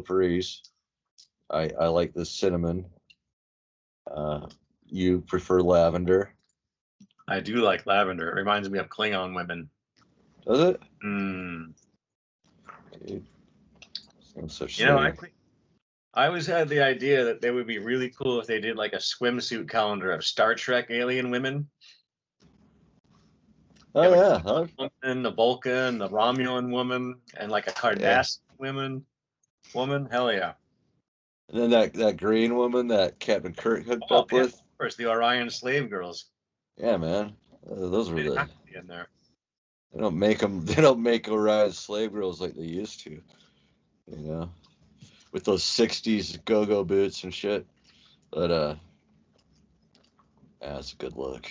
potpourris. I like the cinnamon. You prefer lavender. I do like lavender. It reminds me of Klingon women. Does it? No such thing. I always had the idea that they would be really cool if they did like a swimsuit calendar of Star Trek alien women. Oh yeah, huh? Woman, the Vulcan, the Romulan woman, and like a Cardassian woman. Hell yeah. And then that green woman that Captain Kirk hooked up with. Of course, the Orion slave girls. Yeah, man. Those were the. In there. They don't make them. They don't make Orion slave girls like they used to. You know, with those '60s go-go boots and shit. But yeah, it's a good look.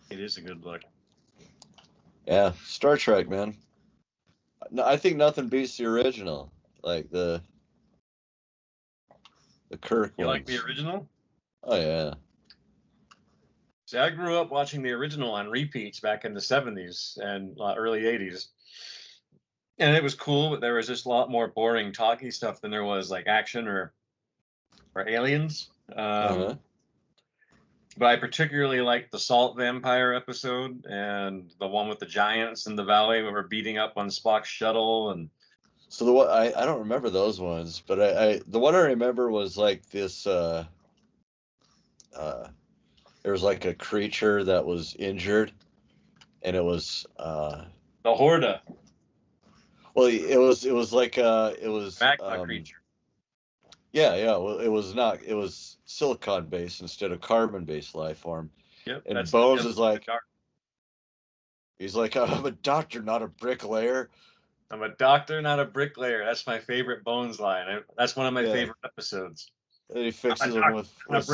It is a good look. Yeah, Star Trek, man. No, I think nothing beats the original. Like the Kirk You ones. like the original? Oh yeah. See, I grew up watching the original on repeats back in the 70s and early 80s. And it was cool, but there was just a lot more boring talky stuff than there was like action or aliens. But I particularly liked the Salt Vampire episode and the one with the giants in the valley where we're beating up on Spock's shuttle. And so the one I don't remember those ones, but I the one I remember was like this there was like a creature that was injured, and it was the Horda. Well, it was like it was magma creature. Yeah. Well, it was silicon based instead of carbon based life form. Yep. And Bones is like, he's like, I'm a doctor, not a bricklayer. I'm a doctor, not a bricklayer. That's my favorite Bones line. That's one of my favorite episodes. And he fixes him with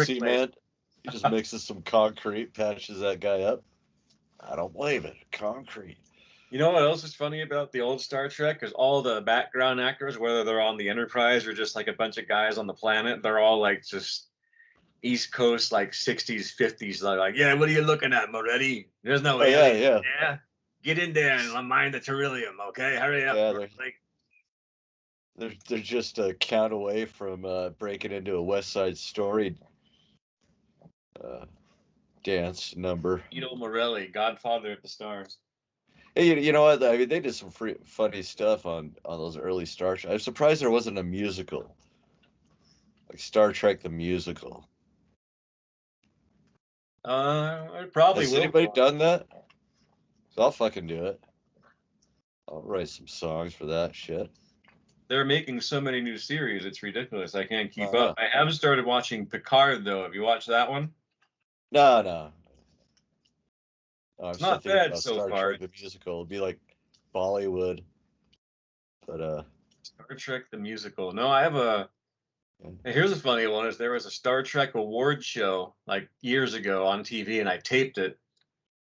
cement. He just mixes some concrete, patches that guy up. I don't blame it. Concrete. You know what else is funny about the old Star Trek? Because all the background actors, whether they're on the Enterprise or just like a bunch of guys on the planet, they're all like just East Coast, like 60s, 50s. Like, yeah, what are you looking at, Moretti? There's no way. Yeah. Get in there and mine the beryllium, okay? Hurry up. Yeah, they're just a count away from breaking into a West Side Story dance number. Ito Morelli, Godfather of the Stars. Hey, you know what? I mean, they did some funny stuff on those early Star Trek. I'm surprised there wasn't a musical, like Star Trek the musical. Probably Has will. anybody done that? So I'll fucking do it. I'll write some songs for that shit. They're making so many new series, it's ridiculous. I can't keep up. I have started watching Picard, though. Have you watched that one? No. It's not bad so Star far. Trek the musical. It'd be like Bollywood, but Star Trek the musical. No, I have a. Here's a funny one: is there was a Star Trek award show like years ago on TV, and I taped it.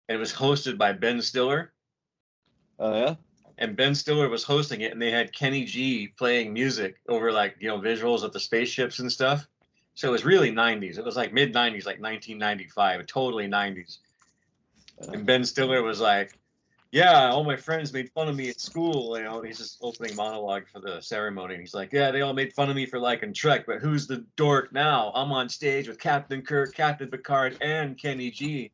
And it was hosted by Ben Stiller. Oh yeah. And Ben Stiller was hosting it, and they had Kenny G playing music over like visuals of the spaceships and stuff. So it was really 90s. It was like mid 90s, like 1995, totally 90s. And Ben Stiller was like, yeah, all my friends made fun of me at school. He's just opening monologue for the ceremony. And he's like, yeah, they all made fun of me for liking Trek, but who's the dork now? I'm on stage with Captain Kirk, Captain Picard, and Kenny G.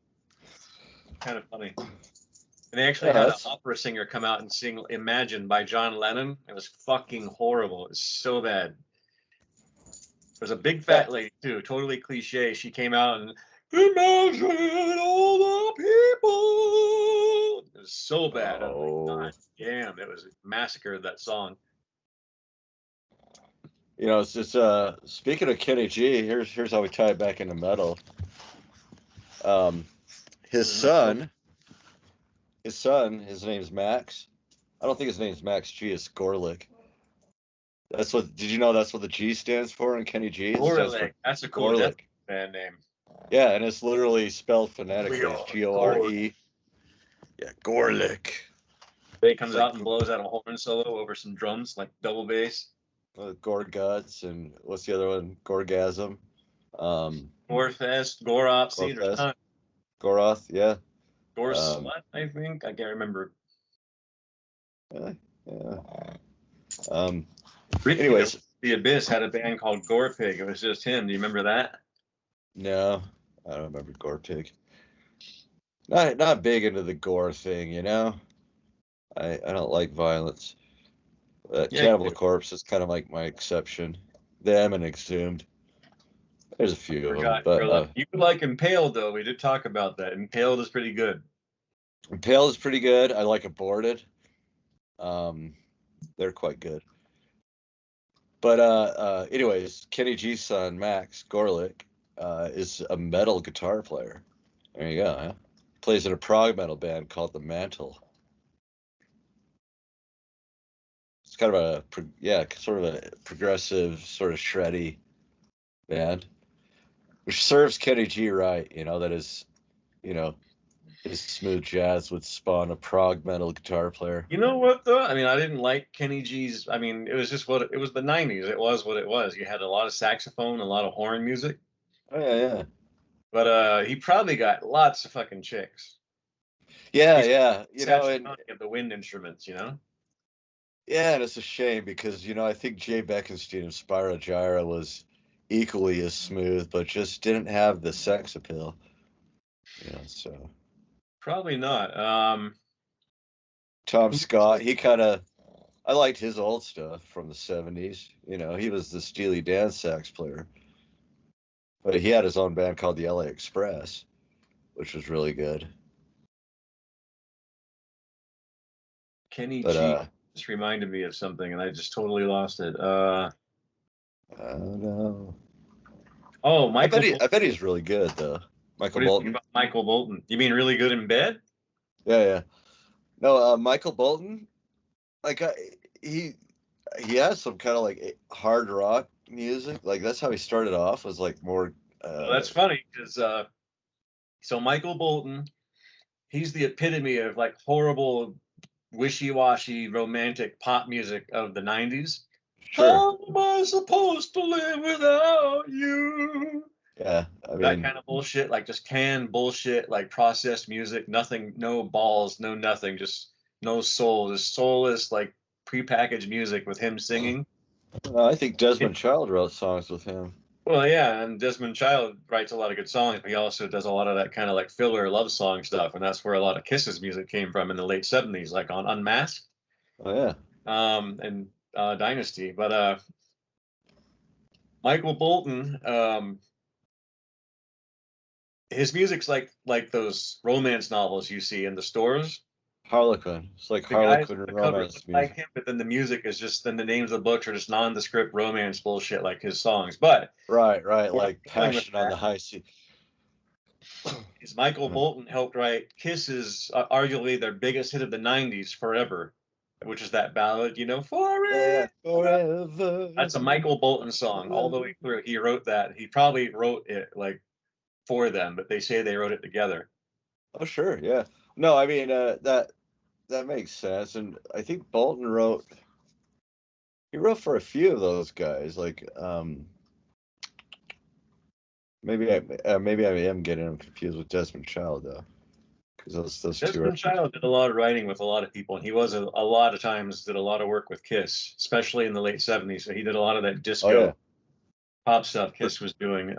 Kind of funny. And they actually had an opera singer come out and sing Imagine by John Lennon. It was fucking horrible. It was so bad. There's a big fat lady, too, totally cliche. She came out and imagine all the people. It was so bad. Oh my God. Damn, it was a massacre of that song. It's just speaking of Kenny G, here's how we tie it back into metal. His son, his name's Max. I don't think his name's Max G, it's Gorlick. Did you know that's what the G stands for in Kenny G? Gorlick. That's a cool band name. Yeah, and it's literally spelled phonetically. It's G-O-R-E. Yeah, Gorlick. He comes out and blows out a horn solo over some drums, like double bass. Gorguts, and what's the other one? Gorgasm. Gorefest, Goroth. Goroth, yeah. Gorslut, I think. I can't remember. Yeah. Ricky, Anyways, the Abyss had a band called Gore Pig. It was just him. Do you remember that? no, I don't remember Gore Pig. Not big into the gore thing, you know. I don't like violence. Yeah, Cannibal Corpse is kind of like my exception. Them and Exhumed. There's a few of them, forgot. but You would like Impaled, though. We did talk about that. Impaled is pretty good. Impale is pretty good. I like Aborted. They're quite good. But anyways, Kenny G's son Max Gorlick is a metal guitar player. There you go. Huh? Plays in a prog metal band called The Mantle. It's kind of sort of a progressive, sort of shreddy band, which serves Kenny G right. You know, that is, you know, his smooth jazz would spawn a prog metal guitar player. You know what, though? I mean, I didn't like Kenny G's. I mean, it was just it was the 90s. It was what it was. You had a lot of saxophone, a lot of horn music. Oh, yeah. But he probably got lots of fucking chicks. Yeah. You know, and the wind instruments, you know? yeah, and it's a shame because, you know, I think Jay Beckenstein of Spyro Gyra was equally as smooth, but just didn't have the sex appeal. You know, so. Probably not. Tom Scott, I liked his old stuff from the 70s. You know, he was the Steely Dan sax player. But he had his own band called the LA Express, which was really good. Kenny G just reminded me of something, and I just totally lost it. I don't know. Oh, Michael. I bet he's really good though. Michael Bolton. Michael Bolton. You mean really good in bed? Yeah. No, Michael Bolton. Like he has some kind of like hard rock music. Like that's how he started off. Was like more. Well, that's funny because so Michael Bolton, he's the epitome of like horrible, wishy-washy, romantic pop music of the 90s. Sure. How am I supposed to live without you? Yeah, I mean that kind of bullshit, like just canned bullshit, like processed music, nothing, no balls, no nothing, just no soul, just soulless, like prepackaged music with him singing. I think Desmond Child wrote songs with him. Well, yeah, and Desmond Child writes a lot of good songs, but he also does a lot of that kind of like filler love song stuff, and that's where a lot of Kiss's music came from in the late 70s, like on Unmasked. Oh yeah. And Dynasty. But Michael Bolton, his music's like those romance novels you see in the stores. Harlequin. It's like Harlequin romance music. Like him, but then the music is just, then the names of the books are just nondescript romance bullshit like his songs. But right, like Passion on the High Sea. Michael Bolton helped write Kiss's arguably their biggest hit of the 90s, Forever, which is that ballad, you know, Forever. That's a Michael Bolton song all the way through. He wrote that. He probably wrote it like for them, but they say they wrote it together. Oh sure, yeah. No, I mean that makes sense, and I think Bolton wrote for a few of those guys. Like maybe I am getting them confused with Desmond Child though, because those two. Desmond Child did a lot of writing with a lot of people, and he was a lot of times did a lot of work with Kiss, especially in the late 70s. So he did a lot of that disco pop stuff Kiss was doing.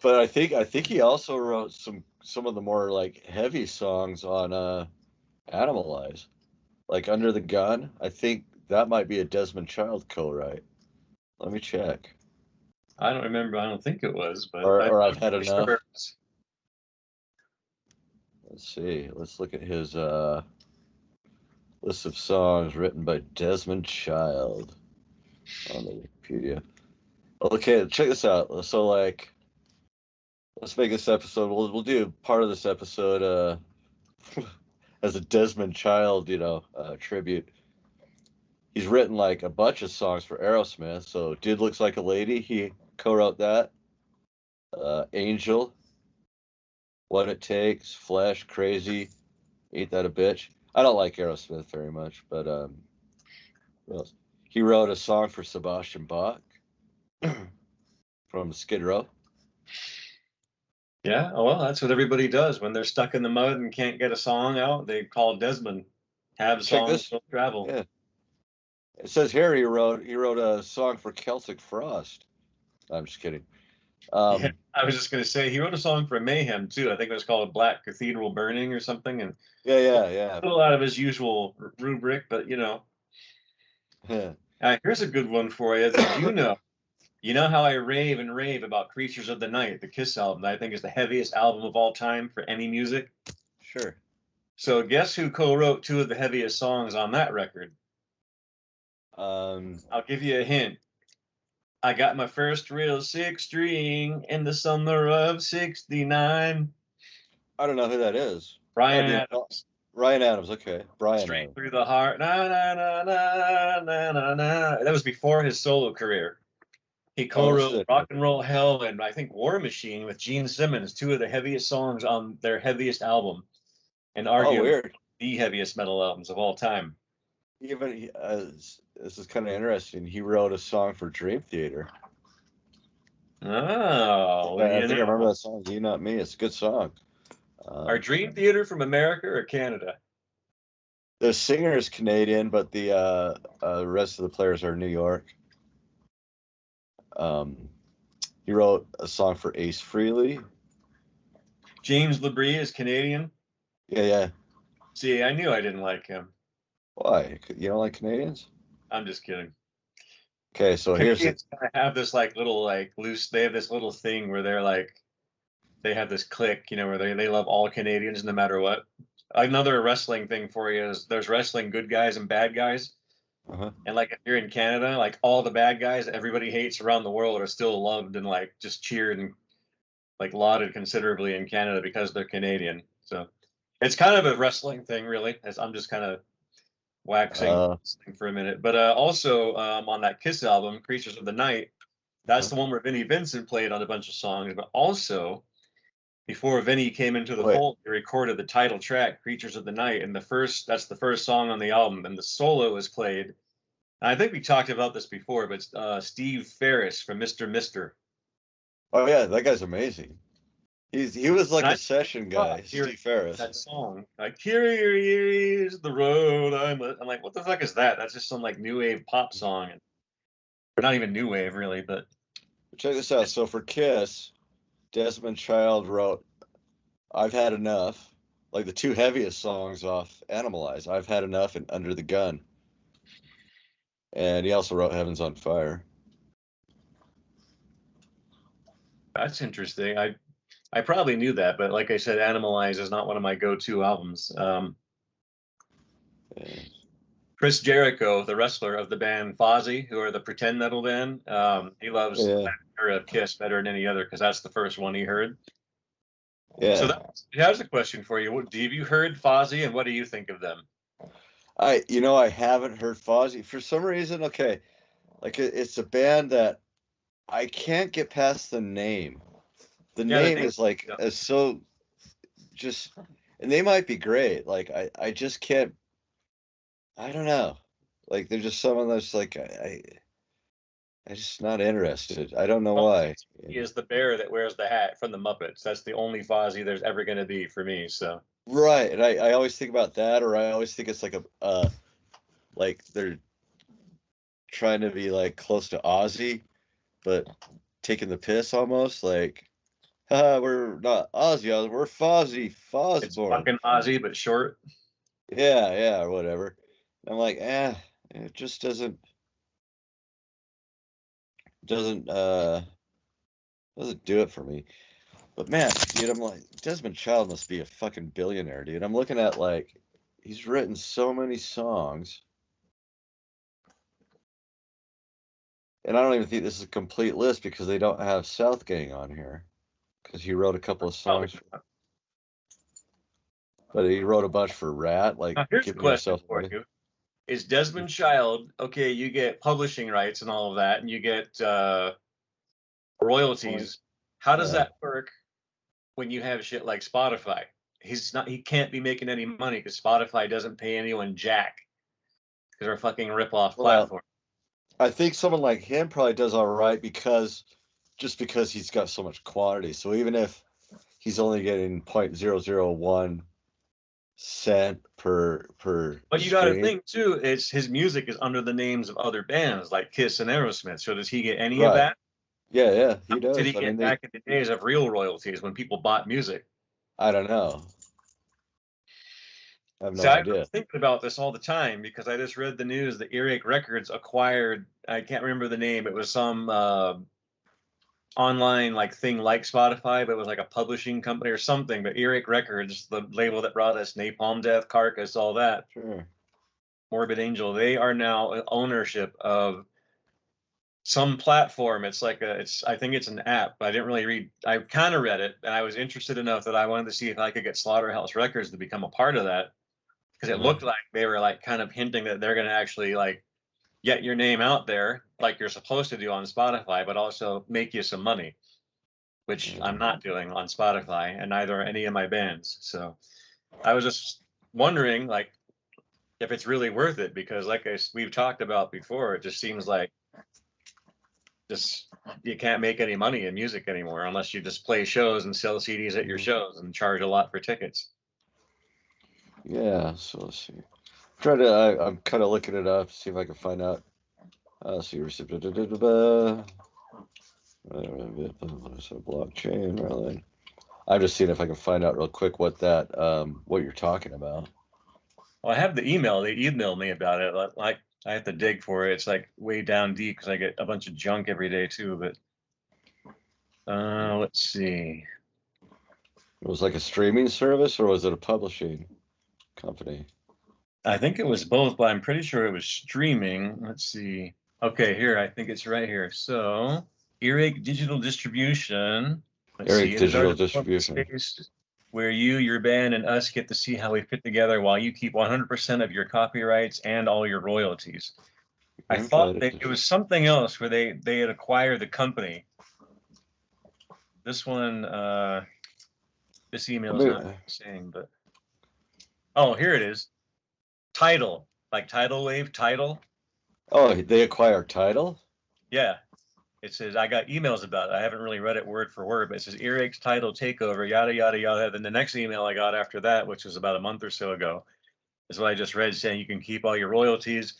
But I think he also wrote some of the more like heavy songs on Animalize, like Under the Gun. I think that might be a Desmond Child co-write. Let me check. I don't remember. I don't think it was, but or I've had enough. Sure. Let's see. Let's look at his list of songs written by Desmond Child on the Wikipedia. Okay, check this out. So like, let's make this episode. We'll do part of this episode as a Desmond Child, tribute. He's written like a bunch of songs for Aerosmith. So Dude Looks Like a Lady, he co-wrote that. Angel, What It Takes, Flash, Crazy, Ain't That a Bitch. I don't like Aerosmith very much, but what else? He wrote a song for Sebastian Bach from Skid Row. Yeah, well, that's what everybody does when they're stuck in the mud and can't get a song out. They call Desmond, have songs, don't travel. Yeah. It says here he wrote a song for Celtic Frost. I'm just kidding. Yeah, I was just gonna say he wrote a song for Mayhem too. I think it was called Black Cathedral Burning or something, and Yeah. a little out of his usual rubric, but here's a good one for you. Did you know? You know how I rave and rave about Creatures of the Night, the Kiss album, that I think is the heaviest album of all time for any music? Sure. So guess who co-wrote two of the heaviest songs on that record? I'll give you a hint. I got my first real six string in the summer of '69. I don't know who that is. Bryan Adams. Ryan Adams, okay. Brian Straight Adams. Through the Heart. Na, na, na, na, na, na, na. That was before his solo career. He co-wrote Rock and Roll Hell and I think War Machine with Gene Simmons, two of the heaviest songs on their heaviest album, and arguably the heaviest metal albums of all time. Even this is kind of interesting. He wrote a song for Dream Theater. Oh, I think I remember that song. You Not Me. It's a good song. Are Dream Theater from America or Canada? The singer is Canadian, but the rest of the players are New York. He wrote a song for Ace Frehley. James LaBrie is Canadian. Yeah. See, I knew I didn't like him. Why? You don't like Canadians? I'm just kidding. Okay, so here's it. I have this little loose. They have this little thing where they have this clique, where they love all Canadians no matter what. Another wrestling thing for you is there's wrestling good guys and bad guys. Uh-huh. And if you're in Canada, all the bad guys that everybody hates around the world are still loved and just cheered and lauded considerably in Canada because they're Canadian. So it's kind of a wrestling thing, really. As I'm just kind of waxing for a minute. But also on that Kiss album, Creatures of the Night, that's the one where Vinnie Vincent played on a bunch of songs. But also, before Vinnie came into the fold, he recorded the title track, Creatures of the Night, and that's the first song on the album, and the solo was played. And I think we talked about this before, but Steve Ferris from Mr. Mister. Oh yeah, that guy's amazing. He was like a session guy, Steve Ferris. That song, here is the road. I'm like, what the fuck is that? That's just some new wave pop song, or not even new wave really. But check this out. So for Kiss, Desmond Child wrote "I've Had Enough," like the two heaviest songs off Animalize. "I've Had Enough" and "Under the Gun." And he also wrote "Heaven's on Fire." That's interesting. I probably knew that, but like I said, Animalize is not one of my go-to albums. Chris Jericho, the wrestler of the band Fozzy, who are the pretend metal band, he loves that era of Kiss better than any other because that's the first one he heard. Yeah. So here's a question for you. Have you heard Fozzy, and what do you think of them? I haven't heard Fozzy for some reason. Okay, it's a band that I can't get past the name. The name is is so just, and they might be great. I just can't. I don't know. They're just someone that's I'm just not interested. I don't know why. He is the bear that wears the hat from the Muppets. That's the only Fozzy there's ever going to be for me. So. Right, and I always think about that, or I always think it's they're trying to be close to Ozzy, but taking the piss almost. We're not Ozzy, we're Fozzy, Fosborn. It's fucking Ozzy, but short. Yeah, or whatever. And I'm like, it just doesn't do it for me. But man, dude, I'm like, Desmond Child must be a fucking billionaire, dude. I'm looking at he's written so many songs. And I don't even think this is a complete list because they don't have Southgang on here. Because he wrote a couple of songs. But he wrote a bunch for Rat. Here's a question for you. Is Desmond Child, okay, you get publishing rights and all of that, and you get royalties. How does that work when you have shit like Spotify? He can't be making any money because Spotify doesn't pay anyone jack. Because they're a fucking rip-off platform. I think someone like him probably does all right because he's got so much quantity. So even if he's only getting 0.001 cent per But you got to stream. think too, it's his music is under the names of other bands like Kiss and Aerosmith. So does he get any of Right. that? Yeah, How he much did he does. I mean, get back in the days of real royalties when people bought music? I don't know. I have So no I've been idea. thinking about this all the time because I just read the news that Earache Records acquired, I can't remember the name. It was some online like thing like Spotify, but it was like a publishing company or something. But Earache Records, the label that brought us Napalm Death, Carcass, all that, Sure. Morbid Angel, they are now ownership of some platform. It's like I think it's an app. I didn't really read. I kind of read it, and I was interested enough that I wanted to see if I could get Slaughterhouse Records to become a part of that because it Uh-huh. looked like they were like kind of hinting that they're going to actually like get your name out there like you're supposed to do on Spotify, but also make you some money, which I'm not doing on Spotify, and neither are any of my bands. So I was just wondering, like, if it's really worth it because, like we've talked about before, it just seems like just you can't make any money in music anymore unless you just play shows and sell CDs at your shows and charge a lot for tickets. Yeah, so let's see. I'm kind of looking it up, see if I can find out. See, blockchain, really. I'm just seeing if I can find out real quick what what you're talking about. Well, I have the email. They emailed me about it. Like I have to dig for it. It's like way down deep because I get a bunch of junk every day too. But let's see. It was like a streaming service, or was it a publishing company? I think it was both, but I'm pretty sure it was streaming. Let's see. Okay, here. I think it's right here. So, Earache Digital Distribution. Let's Eric see. It is our Digital development Distribution. space where you, your band, and us get to see how we fit together while you keep 100% of your copyrights and all your royalties. I thought Okay. it was something else where they had acquired the company. This one, this email is not saying, but oh, here it is. Tidal, like tidal wave, tidal. Oh, they acquire title? Yeah. It says, I got emails about it. I haven't really read it word for word, but it says Earache's title takeover, yada, yada, yada. Then the next email I got after that, which was about a month or so ago, is what I just read saying you can keep all your royalties.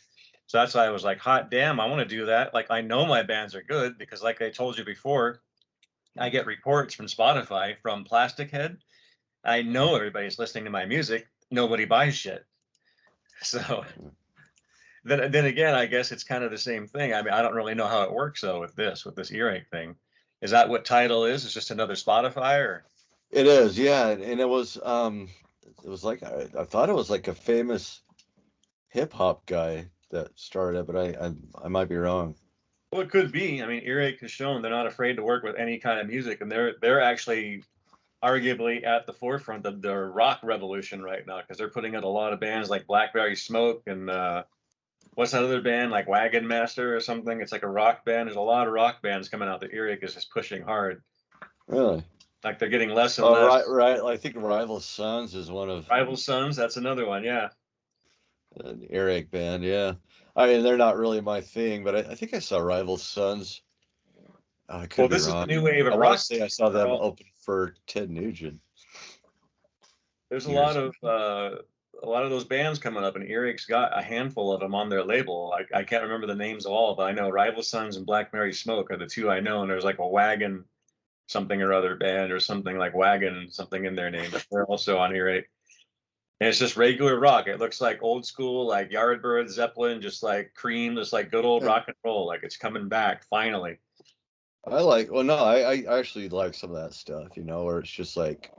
So that's why I was like, hot damn, I want to do that. Like, I know my bands are good because, like I told you before, I get reports from Spotify from Plastic Head. I know everybody's listening to my music. Nobody buys shit. So then again, I guess it's kind of the same thing. I mean, I don't really know how it works though with this earache thing. Is that what Tidal is? It's just another Spotify or? It is, yeah, and it was like I thought it was like a famous hip hop guy that started it, but I might be wrong. Well, it could be. I mean, Earache has shown they're not afraid to work with any kind of music, and they're actually arguably at the forefront of the rock revolution right now because they're putting out a lot of bands like Blackberry Smoke and what's that other band like Wagon Master or something? It's like a rock band. There's a lot of rock bands coming out that Earache is just pushing hard. Really? Like they're getting less and Oh, less. right. I think Rival Sons is one of Rival Sons, that's another one. Yeah. an Eric band. Yeah, I mean they're not really my thing, but I think I saw Rival Sons. Oh, I Well, could be this is the wrong. new wave I of want to rock. say I saw them open for Ted Nugent There's years ago. a lot of those bands coming up, and Earache's got a handful of them on their label. I can't remember the names of all, but I know Rival Sons and Black Mary Smoke are the two I know, and there's like a Wagon something or other band or something like Wagon something in their name, but they're also on Earache. And it's just regular rock. It looks like old school, like Yardbird, Zeppelin, just like Cream, just like good old Yeah, rock and roll. Like it's coming back finally. I like. Well, no, I actually like some of that stuff. Where it's just like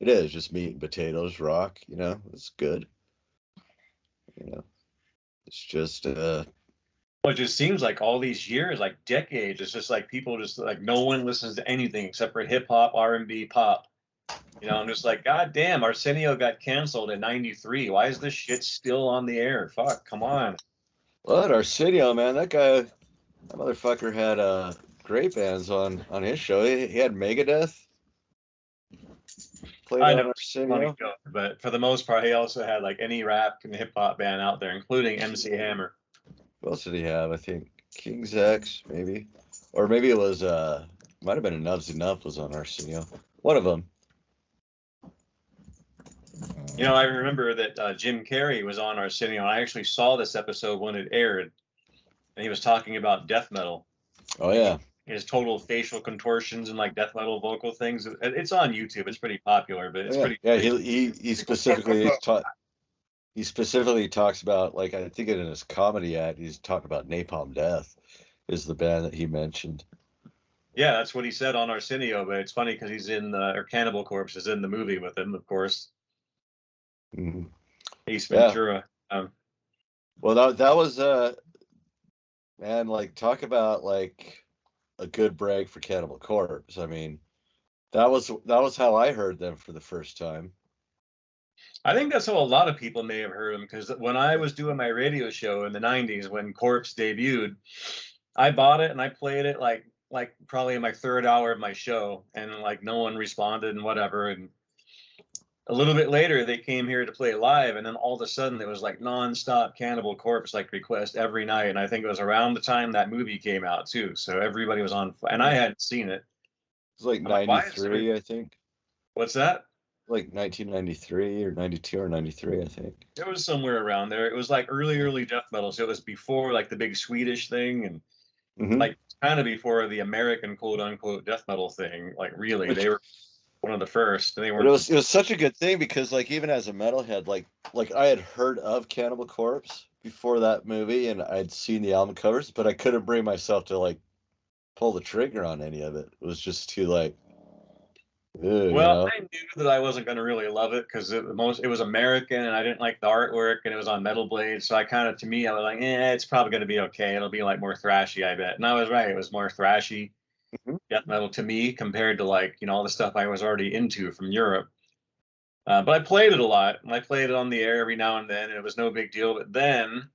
it is just meat and potatoes, rock. It's good. It's just Well, it just seems like all these years, like decades, it's just like people just like no one listens to anything except for hip hop, R&B, pop. I'm just like, God damn, Arsenio got canceled in '93. Why is this shit still on the air? Fuck, come on. well, Arsenio, man, that motherfucker had great bands on his show. He had Megadeth played I know on it's a funny Arsenio. joke, but for the most part, he also had like any rap and hip hop band out there, including MC Hammer. What else did he have? I think King's X, maybe, or maybe it was might have been Enough's Enough was on Arsenio. One of them. You know, I remember that Jim Carrey was on Arsenio, and I actually saw this episode when it aired, and he was talking about death metal. Oh yeah. His total facial contortions and like death metal vocal things. It's on YouTube. It's pretty popular, but it's Yeah. pretty. Yeah. He specifically talks about, like, I think in his comedy act, he's talking about Napalm Death is the band that he mentioned. Yeah, that's what he said on Arsenio, but it's funny because he's in or Cannibal Corpse is in the movie with him, of course. Mm-hmm. Ace Yeah. Ventura. Well, that was man, like, talk about like a good break for Cannibal Corpse. I mean, that was how I heard them for the first time. I think that's how a lot of people may have heard him because when I was doing my radio show in the '90s when Corpse debuted, I bought it and I played it like probably in my third hour of my show, and like no one responded and whatever. And a little bit later, they came here to play live, and then all of a sudden, it was like nonstop Cannibal Corpse like request every night. And I think it was around the time that movie came out too, so everybody was on, and I hadn't seen it. It was like I'm like, why is 93, I think. What's that? Like 1993 or 92 or 93, I think. It was somewhere around there. It was like early death metal, so it was before like the big Swedish thing, and like kind of before the American quote unquote death metal thing. Like really, they were one of the first. And they But weren't. it was such a good thing because, like, even as a metalhead, like I had heard of Cannibal Corpse before that movie and I'd seen the album covers, but I couldn't bring myself to like pull the trigger on any of it. It was just too like, ew, Well, I knew that I wasn't going to really love it because it was American and I didn't like the artwork and it was on Metal Blade. So I kind of, to me, I was like, it's probably going to be okay. It'll be like more thrashy, I bet. And I was right. It was more thrashy death metal to me compared to like, all the stuff I was already into from Europe. But I played it a lot and I played it on the air every now and then and it was no big deal. But then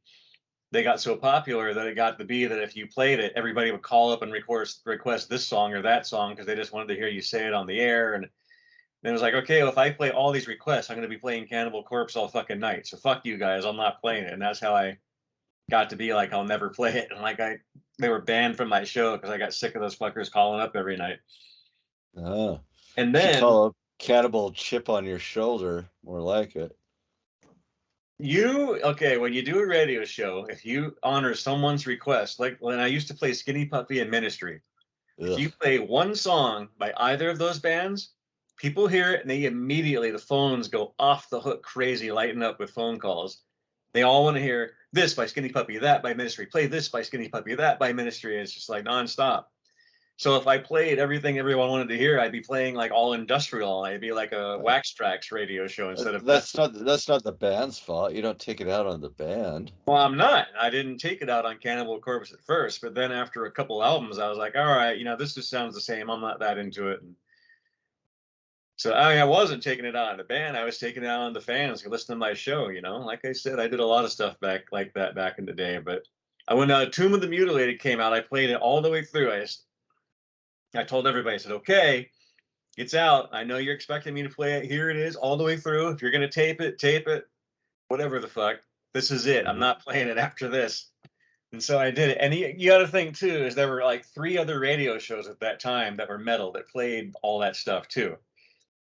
they got so popular that it got to be that if you played it, everybody would call up and request this song or that song because they just wanted to hear you say it on the air. And it was like, okay, well, if I play all these requests, I'm going to be playing Cannibal Corpse all fucking night. So fuck you guys, I'm not playing it. And that's how I got to be like, I'll never play it. And like they were banned from my show because I got sick of those fuckers calling up every night. Oh. And then call a Cannibal chip on your shoulder, more like it. When you do a radio show, if you honor someone's request, like when I used to play Skinny Puppy in Ministry, if you play one song by either of those bands, people hear it and the phones go off the hook crazy, lighting up with phone calls. They all want to hear this by Skinny Puppy, that by Ministry, play this by Skinny Puppy, that by Ministry. It's just like nonstop. So if I played everything everyone wanted to hear, I'd be playing like all industrial. I'd be like a Wax Trax radio show instead of. That's not the band's fault. You don't take it out on the band. Well, I'm not. I didn't take it out on Cannibal Corpse at first, but then after a couple albums, I was like, all right, this just sounds the same. I'm not that into it. And so I wasn't taking it out on the band. I was taking it out on the fans who listen to my show. Like I said, I did a lot of stuff back like that back in the day. But when Tomb of the Mutilated came out, I played it all the way through. I told everybody, I said, okay, it's out. I know you're expecting me to play it. Here it is all the way through. If you're going to tape it, whatever the fuck. This is it. I'm not playing it after this. And so I did it. And you got to think, too, is there were like 3 other radio shows at that time that were metal that played all that stuff, too.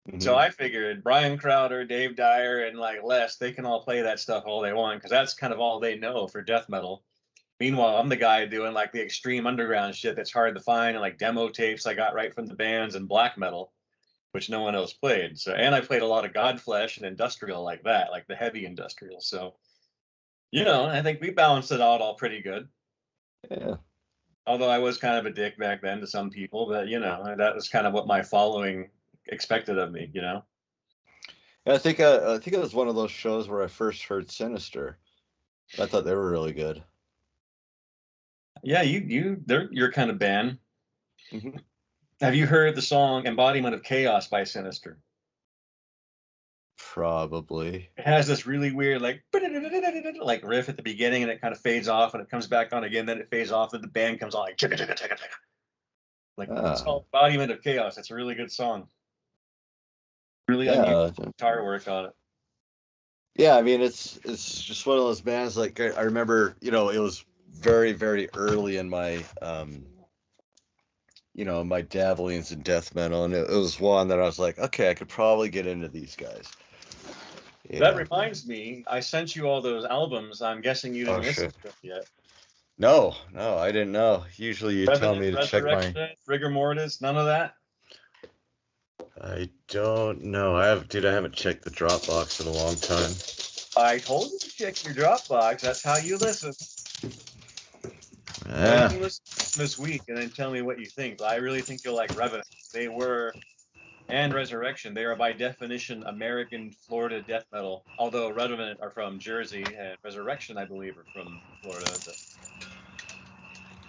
Mm-hmm. So I figured Brian Crowder, Dave Dyer, and like Les, they can all play that stuff all they want because that's kind of all they know for death metal. Meanwhile, I'm the guy doing like the extreme underground shit that's hard to find and like demo tapes I got right from the bands and black metal, which no one else played. So, and I played a lot of Godflesh and industrial like that, like the heavy industrial. So, I think we balanced it out all pretty good. Yeah. Although I was kind of a dick back then to some people, but that was kind of what my following expected of me. I think it was one of those shows where I first heard Sinister. I thought they were really good. Yeah, they're your kind of band. Mm-hmm. Have you heard the song "Embodiment of Chaos" by Sinister? Probably. It has this really weird like riff at the beginning, and it kind of fades off, and it comes back on again. Then it fades off, and the band comes on like it's called "Embodiment of Chaos." It's a really good song. Really unusual guitar work on it. Yeah, I mean it's just one of those bands. Like I remember, it was very, very early in my my dabblings in death metal, and it was one that I was like, okay, I could probably get into these guys. That Yeah. reminds me, I sent you all those albums. I'm guessing you Oh didn't listen shit. to them yet. No, no, I didn't know. Usually you tell Revenant, me to check my. Resurrection, Rigor Mortis, none of that. I don't know. I haven't checked the Dropbox in a long time. I told you to check your Dropbox. That's how you listen. Well, you Yeah. can listen this week and then tell me what you think. I really think you'll like Revenant. They were, and Resurrection. They are by definition American Florida death metal. Although Revenant are from Jersey and Resurrection, I believe, are from Florida. But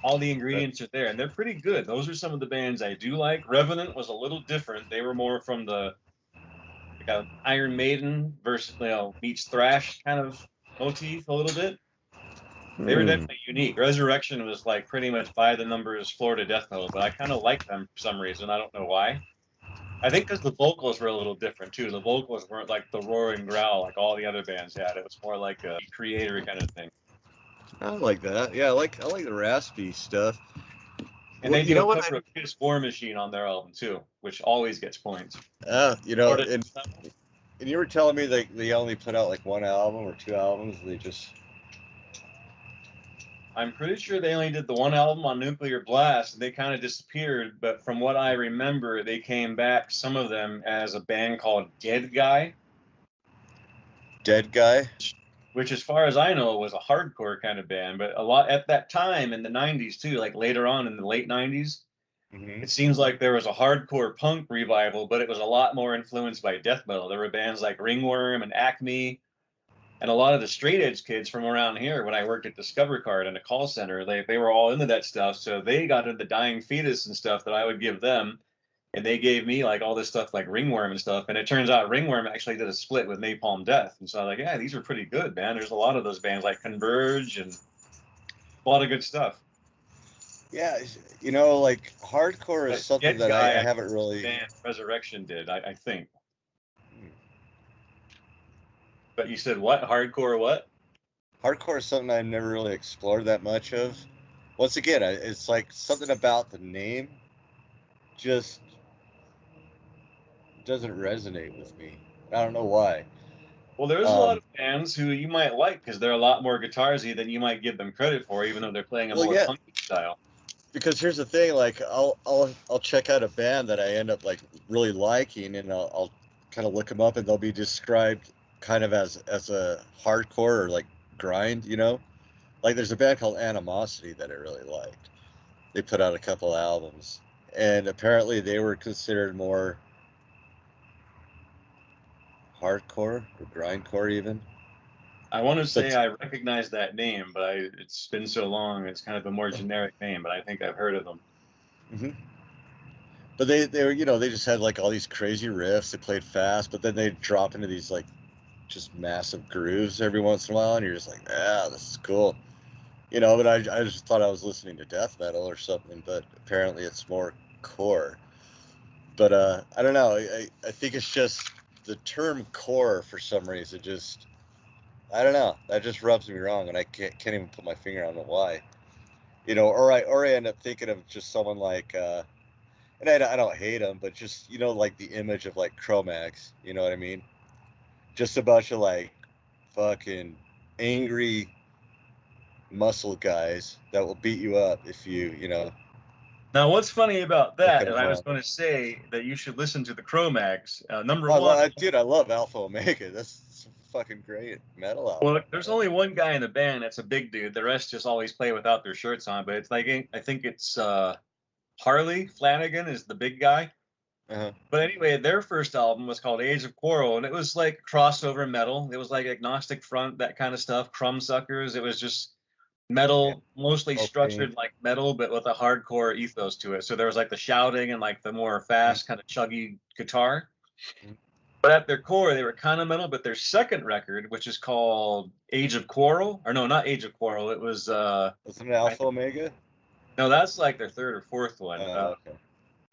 all the ingredients are there, and they're pretty good. Those are some of the bands I do like. Revenant was a little different. They were more from the like a Iron Maiden versus meets thrash kind of motif a little bit. They were Hmm. definitely unique. Resurrection was like pretty much by the numbers Florida death metal, but I kind of like them for some reason. I don't know why. I think because the vocals were a little different too. The vocals weren't like the roar and growl like all the other bands had. It was more like a creator kind of thing. I like that. Yeah, I like the raspy stuff. And Well, they you do a know what? cover of Kiss War Machine on their album too, which always gets points. Florida And you were telling me they only put out like one album or two albums. They just. I'm pretty sure they only did the one album on Nuclear Blast, and they kind of disappeared. But from what I remember, they came back, some of them, as a band called Dead Guy, Dead Guy. which, as far as I know, was a hardcore kind of band. But a lot at that time in the 90s, too, like later on in the late 90s, Mm-hmm. it seems like there was a hardcore punk revival, but it was a lot more influenced by death metal. There were bands like Ringworm and Acme. And a lot of the straight edge kids from around here, when I worked at Discover Card in a call center, they were all into that stuff. So they got into the Dying Fetus and stuff that I would give them. And they gave me like all this stuff like Ringworm and stuff. And it turns out Ringworm actually did a split with Napalm Death. And so I was like, yeah, these are pretty good, man. There's a lot of those bands like Converge and a lot of good stuff. Yeah, like hardcore is But something Dead that I Guy, haven't really. band Resurrection did, I think. But you said what? Hardcore what? Hardcore is something I've never really explored that much of. Once again, it's like something about the name just doesn't resonate with me. I don't know why. Well, there's a lot Um, of bands who you might like because they're a lot more guitarsy than you might give them credit for, even though they're playing a well, more yeah, punky style. because here's the thing: like, I'll check out a band that I end up like really liking, and I'll kind of look them up, and they'll be described kind of as a hardcore or like grind. Like there's a band called Animosity that I really liked. They put out a couple albums, and apparently they were considered more hardcore or grindcore even. I want to say But I recognize that name, but it's been so long, it's kind of a more generic name, but I think I've heard of them. mhm. But they were they just had like all these crazy riffs. They played fast, but then they drop into these like just massive grooves every once in a while, and you're just like, yeah, this is cool. But I just thought I was listening to death metal or something, but apparently it's more core. But I don't know. I think it's just the term core for some reason just I don't know. That just rubs me wrong, and I can't even put my finger on why. Or I end up thinking of just someone like, and I don't hate him, but just like the image of like Cro-Mags. You know what I mean? Just a bunch of like fucking angry muscle guys that will beat you up if you Now, what's funny about look that, at and them I was wrong. going to say that you should listen to the Cro-Mags. Number Well, one, dude, I love Alpha Omega. That's some fucking great metal well, album, there's man. only one guy in the band that's a big dude. The rest just always play without their shirts on. But it's like I think it's Harley Flanagan is the big guy. Uh-huh. But anyway, their first album was called Age of Quarrel, and it was like crossover metal. It was like Agnostic Front, that kind of stuff, Crumbsuckers. It was just Yeah, metal, mostly propane. structured like metal, but with a hardcore ethos to it. So there was like the shouting and like the more fast, kind of chuggy guitar. Mhm. But at their core, they were kind of metal. But their second record, which is called Age of Quarrel, or no, not Age of Quarrel. It was Wasn't it I Alpha think Omega? no, that's like their third or fourth one. Okay.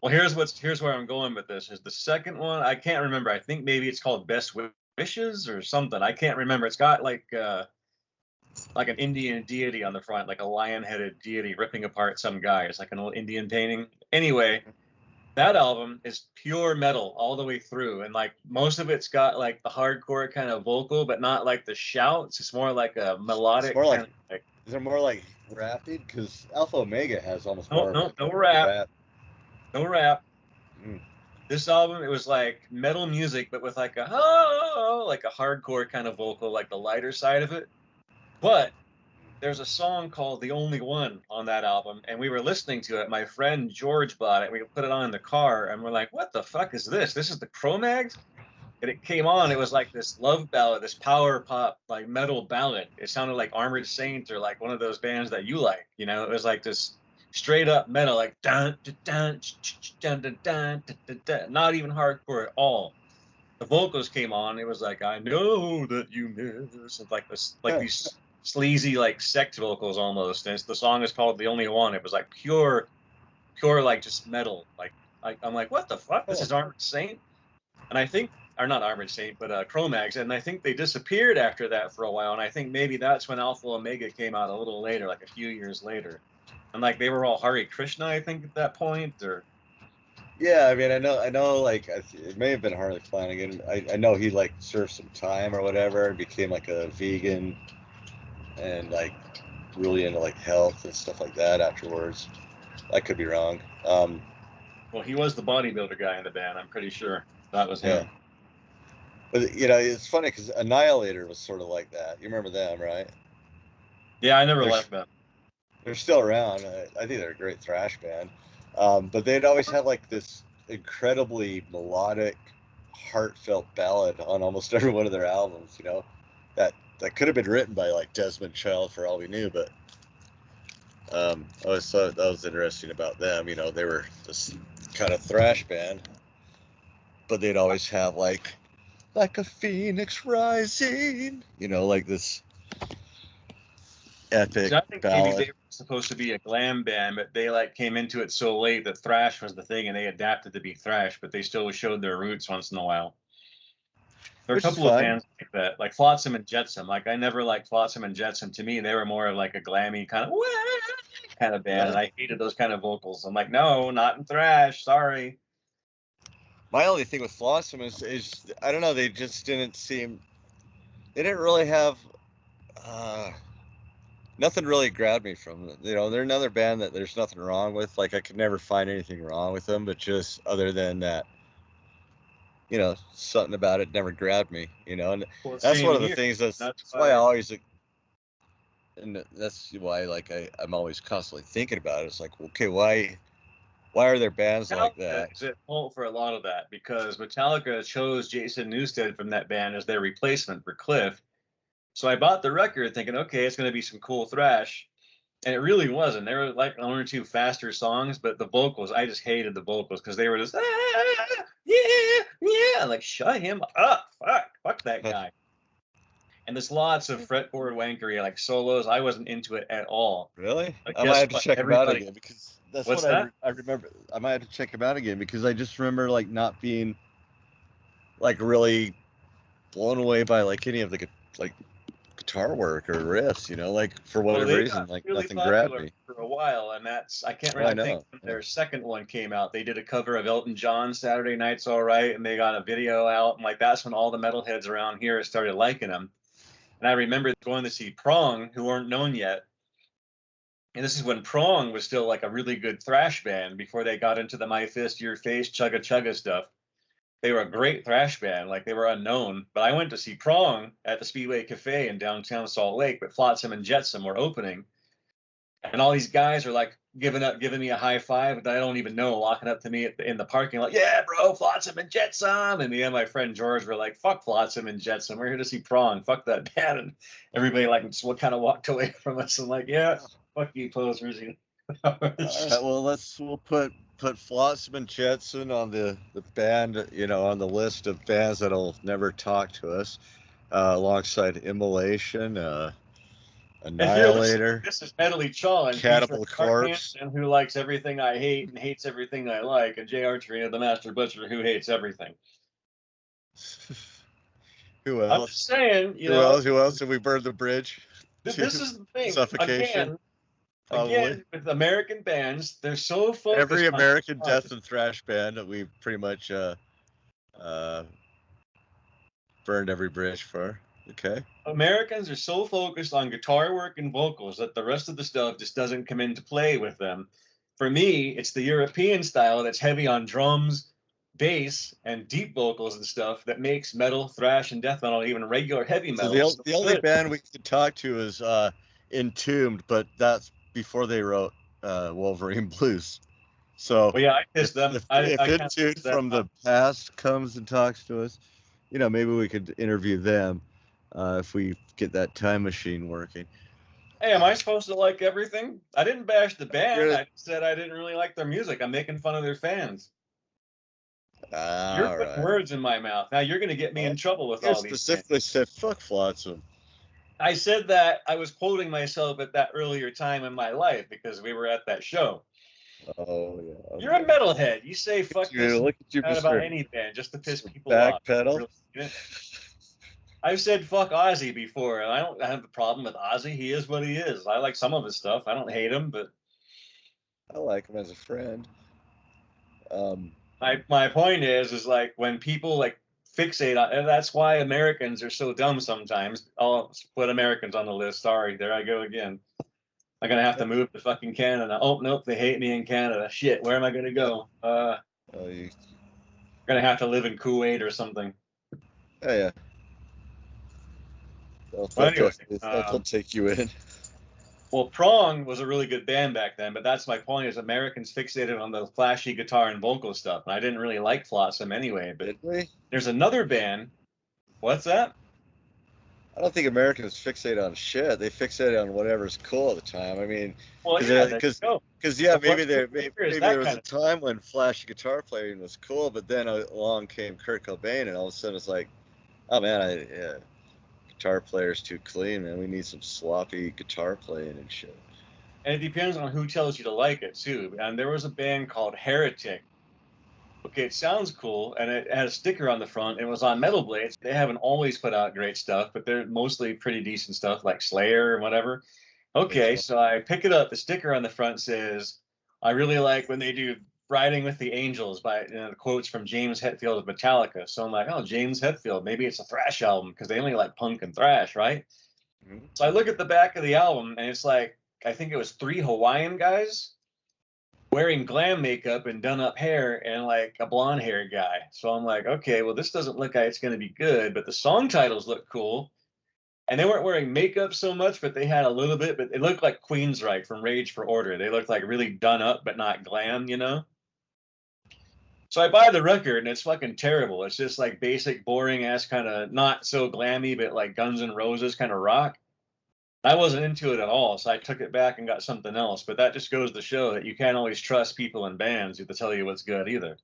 Well, here's where I'm going with this. Is the second one? I can't remember. I think maybe it's called Best Wishes or something. I can't remember. It's got like an Indian deity on the front, like a lion-headed deity ripping apart some guy. It's like an old Indian painting. Anyway, That album is pure metal all the way through, and like most of it's got like the hardcore kind of vocal, but not like the shouts. It's more like a It's melodic more kind like, of like is it more like rapping? Because Alpha Omega has almost no more of no like no a rap, rap. no rap. Mm. This album, it was like metal music, but with like a oh, like a hardcore kind of vocal, like the lighter side of it. But there's a song called "The Only One" on that album, and we were listening to it. My friend George bought it. We put it on in the car, and we're like, "What the fuck is this? This is the Cro-Mags?" And it came on. It was like this love ballad, this power pop, like metal ballad. It sounded like Armored Saint or like one of those bands that you like. You know, it was like this straight up metal, like dun dun dun dun dun dun dun dun. Not even hardcore at all. The vocals came on. It was like, "I know that you miss," it's like this, like these sleazy like sect vocals almost. And the song is called "The Only One." It was like pure like just metal. Like I'm like, what the fuck? This is Armored Saint. And I think, or not Armored Saint, but Cro-Mags, and I think they disappeared after that for a while. And I think maybe that's when Alpha Omega came out a little later, like a few years later. And like they were all Hare Krishna, I think, at that point. Or Yeah, I mean, I know, like it may have been Harley Flanagan. I know he like served some time or whatever, and became like a vegan, and like really into like health and stuff like that afterwards. I could be wrong. well, he was the bodybuilder guy in the band. I'm pretty sure that was Yeah, him. but you know, it's funny because Annihilator was sort of like that. You remember them, right? Yeah, I never They're liked that. they're still around. I think they're a great thrash band. But they'd always have like this incredibly melodic, heartfelt ballad on almost every one of their albums. You know, that could have been written by like Desmond Child for all we knew. But I always thought that was interesting about them. You know, they were this kind of thrash band, but they'd always have like a phoenix rising. You know, like this epic I think maybe they ballad. were supposed to be a glam band, but they like came into it so late that thrash was the thing, and they adapted to be thrash, but they still showed their roots once in a while. There are a Which is couple of fine. bands like that, like Flotsam and Jetsam. Like I never liked Flotsam and Jetsam. To me, they were more of like a glammy kind of band, and I hated those kind of vocals. I'm like, no, not in thrash. Sorry. My only thing with Flotsam is I don't know, they didn't really have uh, nothing really grabbed me from them. You know, they're another band that there's nothing wrong with. Like I could never find anything wrong with them, but just other than that, you know, something about it never grabbed me. You know, and Well, that's same one of the here. things That's that's why I why always and that's why like I'm always constantly thinking about it. It's like, okay, why are there bands like Metallica that? is at fault for a lot of that because Metallica chose Jason Newsted from that band as their replacement for Cliff. So I bought the record thinking, okay, it's going to be some cool thrash. And it really wasn't. There were like one or two faster songs, but the vocals, I just hated the vocals because they were just, yeah, yeah, like shut him up. Fuck that guy. And there's lots of fretboard wankery, like solos. I wasn't into it at all. Really? But I might guess have to what? check them out Everybody, again because that's what's what that? I remember. I might have to check them out again because I just remember like not being like really blown away by like any of the like guitar work or riffs. You know, like for Well, whatever they reason, got like really nothing grabbed popular me. for a while, and that's I can't Oh, I remember. I think know. when Yeah. their second one came out, they did a cover of Elton John's "Saturday Night's All Right," and they got a video out, and like that's when all the metalheads around here started liking them. And I remember going to see Prong, who weren't known yet, and this is when Prong was still like a really good thrash band before they got into the My Fist, Your Face, Chugga Chugga stuff. They were a great thrash band, like they were unknown. But I went to see Prong at the Speedway Cafe in downtown Salt Lake, but Flotsam and Jetsam were opening. And all these guys are like giving me a high five that I don't even know, walking up to me in the parking lot. Yeah, bro, Flotsam and Jetsam. And me and my friend George were like, fuck Flotsam and Jetsam. We're here to see Prong. Fuck that band. And everybody like what kind of walked away from us and like, yeah, fuck you posers. You know? All right. Well, we'll put Flotsam and Jetson on the band, you know, on the list of bands that'll never talk to us, alongside Immolation, If you're listening, Annihilator, this is Medley Challenge featuring Cannibal Mark Corpse. Hansen, who likes everything I hate and hates everything I like, and Jay Archerina, the Master Butcher, who hates everything. Who I'm else? just saying, you Who know, else? Who else? Did we burn the bridge to this is the thing. suffocation? Again, Probably. Again, with American bands, they're so focused Every on American guitars. death and thrash band that we pretty much burned every bridge for. Okay. Americans are so focused on guitar work and vocals that the rest of the stuff just doesn't come into play with them. For me, it's the European style that's heavy on drums, bass, and deep vocals and stuff that makes metal, thrash, and death metal, even regular heavy So metal, the only good. band we could talk to is Entombed, but that's before they wrote Wolverine Blues. So Well, yeah, I miss them. if I kind of Entombed miss them. from the past comes and talks to us, maybe we could interview them if we get that time machine working. Hey, am I supposed to like everything? I didn't bash the band. Really? I said I didn't really like their music. I'm making fun of their fans. You're All putting right. words in my mouth. Now you're going to get me in trouble with You all these things. specifically said fuck Flotsam. I said that I was quoting myself at that earlier time in my life because we were at that show. Oh yeah. You're a metalhead. You say fuck this Look at you, not about Mr. any band just to piss people Back off. pedal. I've said fuck Ozzy before, and I don't have a problem with Ozzy. He is what he is. I like some of his stuff. I don't hate him, but I like him as a friend. my point is like when people like fixate on, and that's why Americans are so dumb sometimes. I'll put Americans on the list. Sorry, there I go again. I'm gonna have to move to fucking Canada. Oh nope, they hate me in Canada. Shit, where am I gonna go? You're gonna have to live in Kuwait or something. Oh yeah. They'll take you in. Well, Prong was a really good band back then, but that's my point. Is Americans fixated on the flashy guitar and vocal stuff, and I didn't really like Flotsam anyway. But Did we? there's another band. What's that? I don't think Americans fixate on shit. They fixate on whatever's cool at the time. I mean, Well, because So maybe there was kind a time when flashy guitar playing was cool, but then along came Kurt Cobain, and all of a sudden it's like, oh man, guitar player's too clean, man. We need some sloppy guitar playing and shit. And it depends on who tells you to like it too. And there was a band called Heretic. Okay, it sounds cool, and it had a sticker on the front. It was on Metal Blades. They haven't always put out great stuff, but they're mostly pretty decent stuff, like Slayer and whatever. Okay, so I pick it up. The sticker on the front says, "I really like when they do Riding with the Angels," by quotes from James Hetfield of Metallica. So I'm like, oh, James Hetfield, maybe it's a thrash album because they only like punk and thrash, right? Mm-hmm. So I look at the back of the album, and it's like, I think it was 3 Hawaiian guys wearing glam makeup and done up hair and like a blonde haired guy. So I'm like, okay, well, this doesn't look like it's going to be good, but the song titles look cool. And they weren't wearing makeup so much, but they had a little bit, but it looked like Queensryche from Rage for Order. They looked like really done up, but not glam, So I buy the record and it's fucking terrible. It's just like basic, boring ass kind of not so glammy, but like Guns N' Roses kind of rock. I wasn't into it at all, so I took it back and got something else. But that just goes to show that you can't always trust people in bands to tell you what's good either.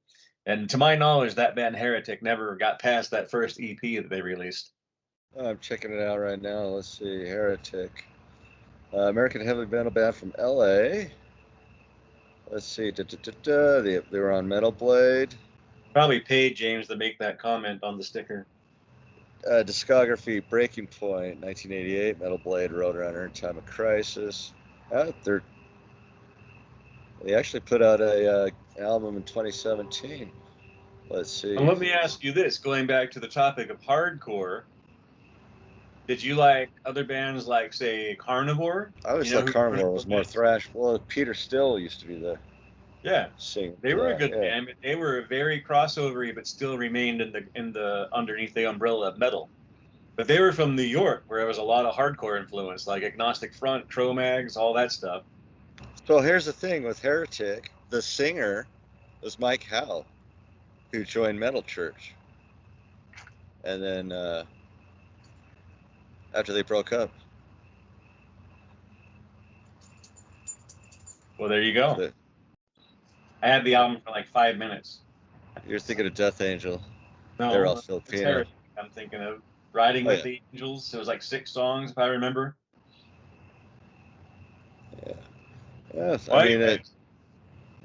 And to my knowledge, that band Heretic never got past that first EP that they released. I'm checking it out right now. Let's see, Heretic, American heavy metal band from L.A. Let's see, they were on Metal Blade. Probably paid James to make that comment on the sticker. Discography: Breaking Point, 1988, Metal Blade, Roadrunner, Time of Crisis. They actually put out a album in 2017. Let's see. And let me ask you this, going back to the topic of hardcore, did you like other bands like, say, Carnivore? I always thought Carnivore was more thrash. Well, Peter Still used to be the singer. They were a good band, but they were very crossovery, but still remained in the underneath the umbrella of metal. But they were from New York, where there was a lot of hardcore influence, like Agnostic Front, Cro-Mags, all that stuff. So here's the thing with Heretic: the singer was Mike Howe, who joined Metal Church, and then after they broke up. Well, there you go. I had the album for like 5 minutes. You're thinking of Death Angel. No, they're all Filipino. I'm thinking of Riding with the Angels. It was like 6 songs, if I remember. Yeah. Yes, I mean,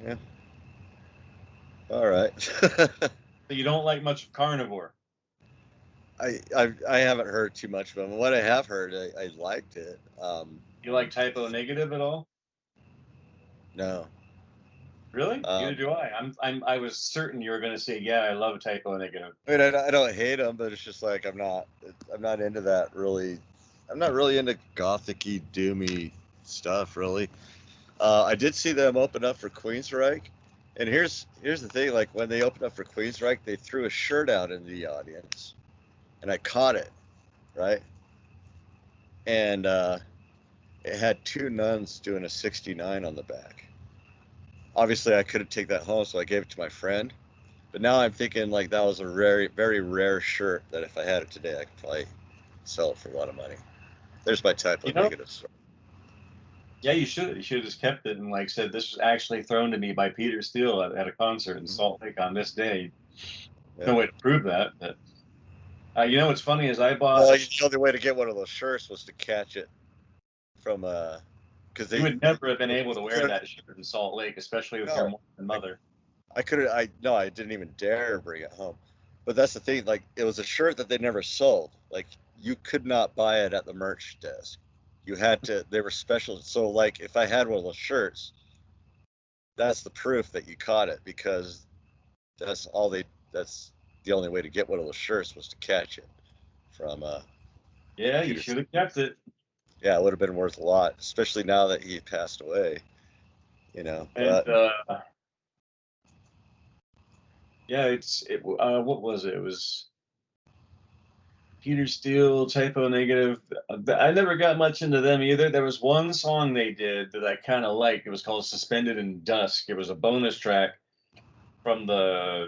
yeah. All right. So you don't like much of Carnivore? I haven't heard too much of them. What I have heard, I liked it. You like Typo Negative at all? No. Really? Neither do I. I was certain you were going to say, yeah, I love Typo Negative. I mean, I don't hate them, but it's just like I'm not into that really. I'm not really into gothic-y, doomy stuff, really. I did see them open up for Queensryche, and here's the thing: like when they opened up for Queensryche, they threw a shirt out in the audience, and I caught it, right? And it had two nuns doing a 69 on the back. Obviously, I couldn't take that home, so I gave it to my friend. But now I'm thinking like that was a very, very rare shirt that if I had it today, I could probably sell it for a lot of money. There's my Typo Negative story. Yeah, you should. You should have just kept it and like said this was actually thrown to me by Peter Steele at a concert in Salt Lake on this day. No way to prove that. But you know what's funny is I bought. Well, the only way to get one of those shirts was to catch it from because you would never have been able to wear that shirt in Salt Lake, especially with your mother. I didn't even dare bring it home. But that's the thing, like it was a shirt that they never sold. Like you could not buy it at the merch desk. You had to, they were special. So like if I had one of those shirts, that's the proof that you caught it, because that's the only way to get one of those shirts was to catch it from yeah, you should have kept it. Yeah, it would have been worth a lot, especially now that he passed away, you know. And yeah, what was it? It was Peter Steele, Typo Negative. I never got much into them either. There was one song they did that I kind of liked. It was called Suspended in Dusk. It was a bonus track from the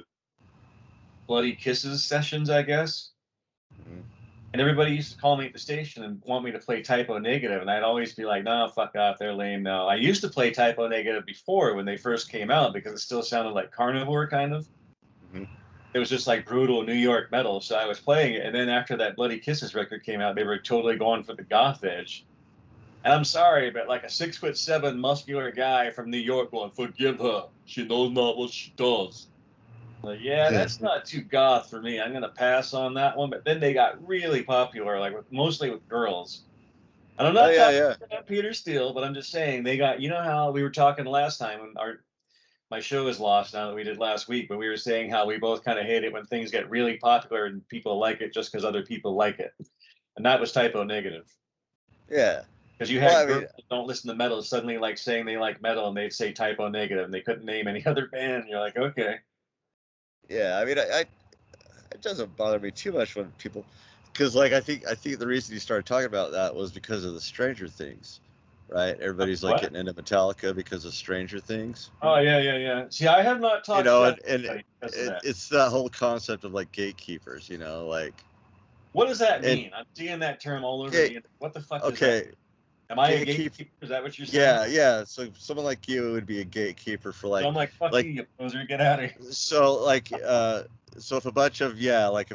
Bloody Kisses sessions, I guess. Mm-hmm. And everybody used to call me at the station and want me to play Typo Negative, and I'd always be like, nah, fuck off, they're lame now. I used to play Typo Negative before when they first came out because it still sounded like Carnivore, kind of. Mm-hmm. It was just like brutal New York metal, so I was playing it, and then after that Bloody Kisses record came out, they were totally going for the goth edge. And I'm sorry, but like a 6'7" muscular guy from New York going, forgive her, she knows not what she does. Like, yeah, that's not too goth for me. I'm gonna pass on that one. But then they got really popular, like mostly with girls. And I'm not talking about Peter Steele, but I'm just saying they got. You know how we were talking last time when my show is lost now that we did last week, but we were saying how we both kind of hate it when things get really popular and people like it just because other people like it, and that was Typo Negative. Yeah. Because you had girls that don't listen to metal suddenly like saying they like metal and they'd say Typo Negative and they couldn't name any other band. And you're like, okay. Yeah, I mean, it doesn't bother me too much when people, because like I think the reason you started talking about that was because of the Stranger Things, right? Everybody's like getting into Metallica because of Stranger Things. Oh yeah. See, I have not talked. You know, and it's that whole concept of like gatekeepers. You know, like what does that mean? I'm seeing that term all over. What the fuck? Is that? Am I a gatekeeper? Is that what you're saying? Yeah. So someone like you would be a gatekeeper for like. So I'm like, fuck you poser, get out of here. So like, so if a bunch of like.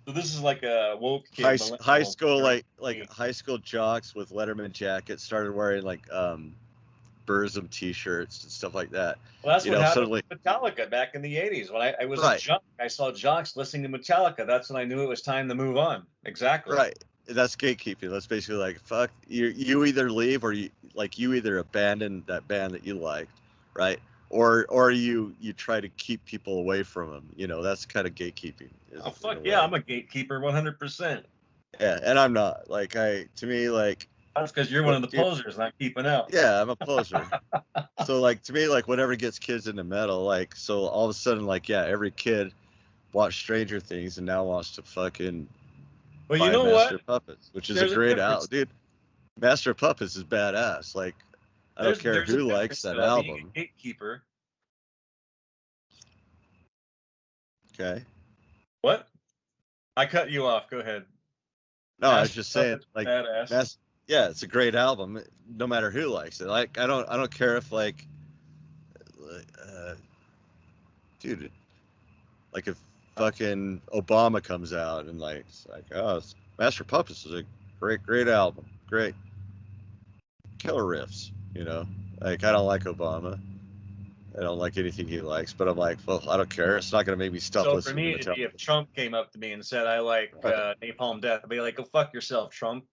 So this is like a woke kid, high school like high school jocks with Letterman jackets started wearing like Burzum t-shirts and stuff like that. Well, that's what happened with Metallica back in the 80s. When I was a jock, I saw jocks listening to Metallica. That's when I knew it was time to move on. Exactly. Right. That's gatekeeping. That's basically like, fuck, you either leave or you either abandon that band that you liked, right? Or you try to keep people away from them. You know, that's kind of gatekeeping. Oh, fuck yeah, I'm a gatekeeper 100%. Yeah, and I'm not. Like, to me, like... That's because you're one of the posers and I'm keeping out. Yeah, I'm a poser. So, like, to me, like, whatever gets kids into metal, like, so all of a sudden, like, yeah, every kid watched Stranger Things and now wants to fucking... Well, you know Master what? Puppets, which is a great album, dude. Master Puppets is badass. Like, I don't care who likes that album. Being a gatekeeper. Okay. What? I cut you off. Go ahead. No, I was just saying, like, yeah, it's a great album. No matter who likes it. Like, I don't care if like, dude, like if fucking Obama comes out and like, it's like, oh, Master Puppets is a great album, great killer riffs, you know. Like, I don't like Obama, I don't like anything he likes, but I'm like, well, I don't care. It's not gonna make me stop listening. So for me, it'd be if Trump came up to me and said, I like Napalm Death, I'd be like, go fuck yourself, Trump.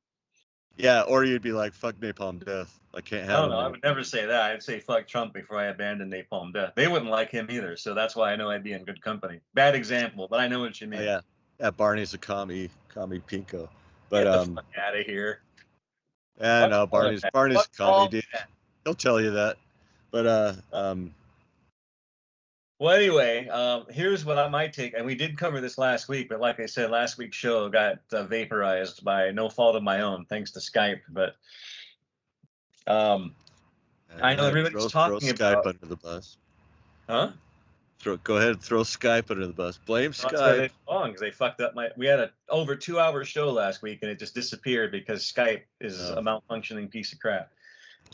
Yeah, or you'd be like, fuck Napalm Death. I can't have I don't him know. I anymore. would never say that. I'd say fuck Trump before I abandon Napalm Death. They wouldn't like him either, so that's why I know I'd be in good company. Bad example, but I know what you mean. Oh, yeah. Yeah, Barney's a commie pinko. But Get the fuck out of here. yeah, Fuck no, all of Barney's that. Barney's Fuck a commie, all dude. that. He'll tell you that. But Well, anyway, here's what I might take, and we did cover this last week, but like I said, last week's show got vaporized by no fault of my own, thanks to Skype. But um, I know everybody's throw talking Skype about, under the bus. huh? Go ahead and throw Skype under the bus. Blame That's where they Skype. belong, because they fucked up my. We had a over 2 hour show last week, and it just disappeared because Skype is No, a malfunctioning piece of crap.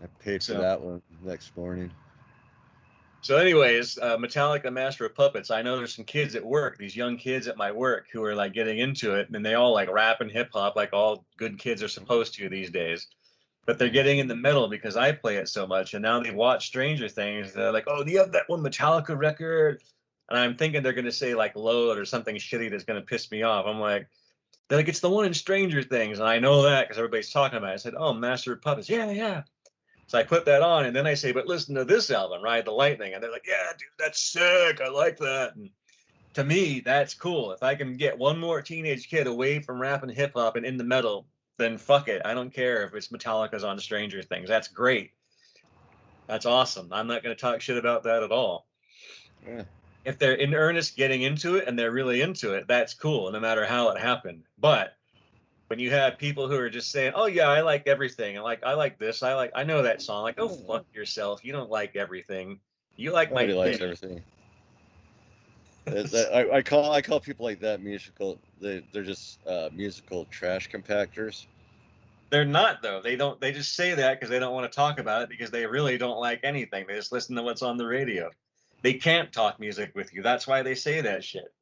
I paid for So, that one next morning. so anyways, Metallica, Master of Puppets. I know there's some kids at work, these young kids at my work, who are like getting into it, and they all like rap and hip hop, like all good kids are supposed to these days. But they're getting in the metal because I play it so much, and now they watch Stranger Things. They're like, "Oh, do you have that one Metallica record?" And I'm thinking they're gonna say like Load or something shitty that's gonna piss me off. I'm like, they're like, "It's the one in Stranger Things," and I know that because everybody's talking about it. I said, "Oh, Master of Puppets, yeah, yeah." So I put that on, and then I say, "But listen to this album, Ride the Lightning," and they're like, "Yeah, dude, that's sick. I like that." And to me, that's cool. If I can get one more teenage kid away from rap and hip hop and into metal, then fuck it. I don't care if it's Metallica's on Stranger Things. That's great. That's awesome. I'm not going to talk shit about that at all. Yeah. If they're in earnest getting into it and they're really into it, that's cool, no matter how it happened. But when you have people who are just saying, "Oh yeah, I like everything," and like, "I like this, I know that song," like, "Oh fuck yourself. You don't like everything. You like my Nobody likes dick." everything. I call people like that musical. They're just musical trash compactors. They're not though. They don't. They just say that because they don't want to talk about it because they really don't like anything. They just listen to what's on the radio. They can't talk music with you. That's why they say that shit.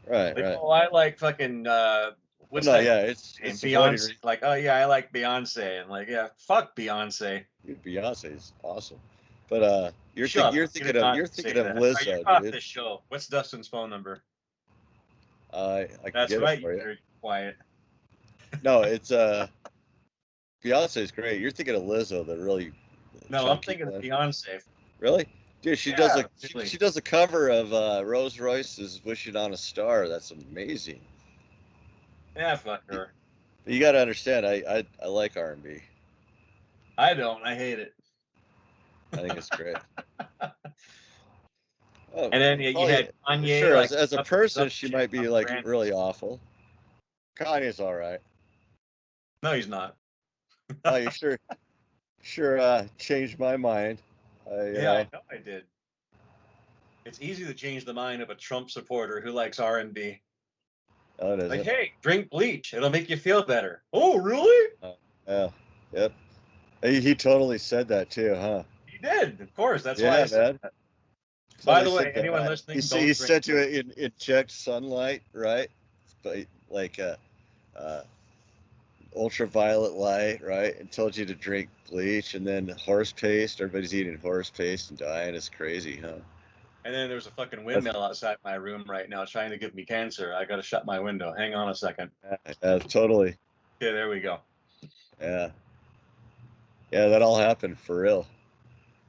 Right, Like, right. oh, I like fucking Well, what's no, that yeah, name? it's avoiding. Beyonce. Like, oh yeah, I like Beyonce. And like, yeah, fuck Beyonce. Beyonce's awesome, but Shut you're up. You did not you're say thinking of that. All right, you're Lizzo, off dude. this show. What's Dustin's phone number? I can That's get it right. for You you. better be quiet. No, it's Beyonce's great. You're thinking of Lizzo, the really No, I'm chunky thinking of one. Beyonce. Really? Dude, Yeah, really. she does a cover of Rose Royce's "Wishing on a Star." That's amazing. Yeah, fuck her. You got to understand, I like R&B. I don't. I hate it. I think it's great. Oh, And then you probably had Kanye, sure. like As a up his person, up she shit might be on like Grand. really awful. Kanye's all right. No, he's not. Oh, you sure changed my mind. Yeah, I know I did. It's easy to change the mind of a Trump supporter who likes R&B. Oh, it Like, isn't. hey, drink bleach. It'll make you feel better. Oh, really? Yeah, yep. He totally said that too, huh? He did. Of course. That's why I Yeah, said man. that. By Totally the way, said anyone that. listening, He don't drink. said to inject sunlight, right? But like ultraviolet light, right? And told you to drink bleach and then horse paste. Everybody's eating horse paste and dying. It's crazy, huh? And then there's a fucking windmill outside my room right now trying to give me cancer. I got to shut my window. Hang on a second. Totally. Okay, there we go. Yeah. Yeah, that all happened for real.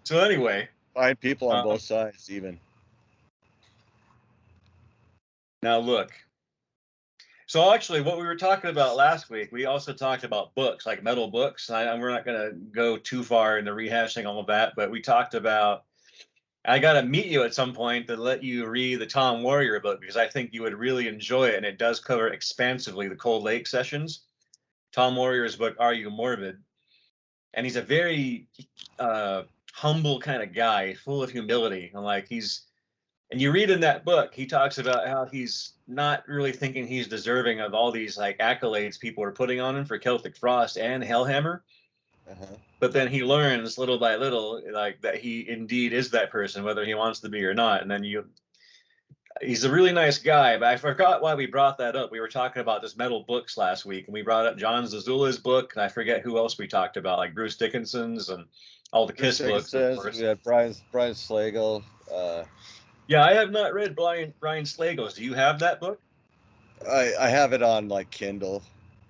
So anyway, Fine people on both sides, even. now look. So actually, what we were talking about last week, we also talked about books, like metal books. We're not going to go too far into rehashing all of that, but we talked about. I got to meet you at some point to let you read the Tom Warrior book because I think you would really enjoy it, and it does cover expansively the Cold Lake sessions. Tom Warrior's book, Are You Morbid? And he's a very humble kind of guy, full of humility, and you read in that book, he talks about how he's not really thinking he's deserving of all these like accolades people are putting on him for Celtic Frost and Hellhammer. Uh-huh. But then he learns little by little, like that he indeed is that person, whether he wants to be or not. And then he's a really nice guy, but I forgot why we brought that up. We were talking about this metal books last week, and we brought up John Zazula's book, and I forget who else we talked about, like Bruce Dickinson's and all the Kiss books, of course. We had Brian Slagel. Yeah, I have not read Brian Slagel's. Do you have that book? I have it on like Kindle.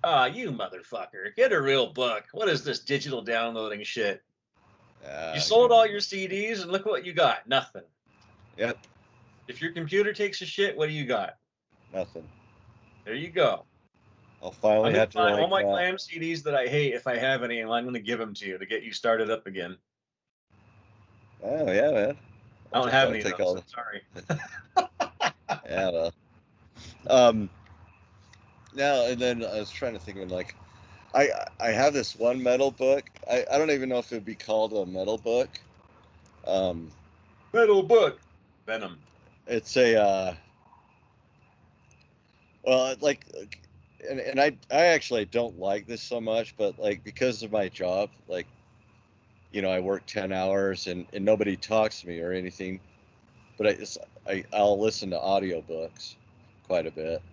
Ah, you motherfucker. Get a real book. What is this digital downloading shit? You sold all your CDs and look what you got. Nothing. Yep. If your computer takes a shit, what do you got? Nothing. There you go. I'll finally have to Find like all my Glam CDs that I hate, if I have any, and I'm going to give them to you to get you started up again. Oh yeah, man. I don't have any of those. Sorry. Yeah. Well. Now and then I was trying to think of like, I have this one metal book. I don't even know if it would be called a metal book. Metal book. Venom. It's a well, like, and I actually don't like this so much, but like because of my job, like, you know, I work 10 hours and nobody talks to me or anything, but I'll listen to audiobooks quite a bit.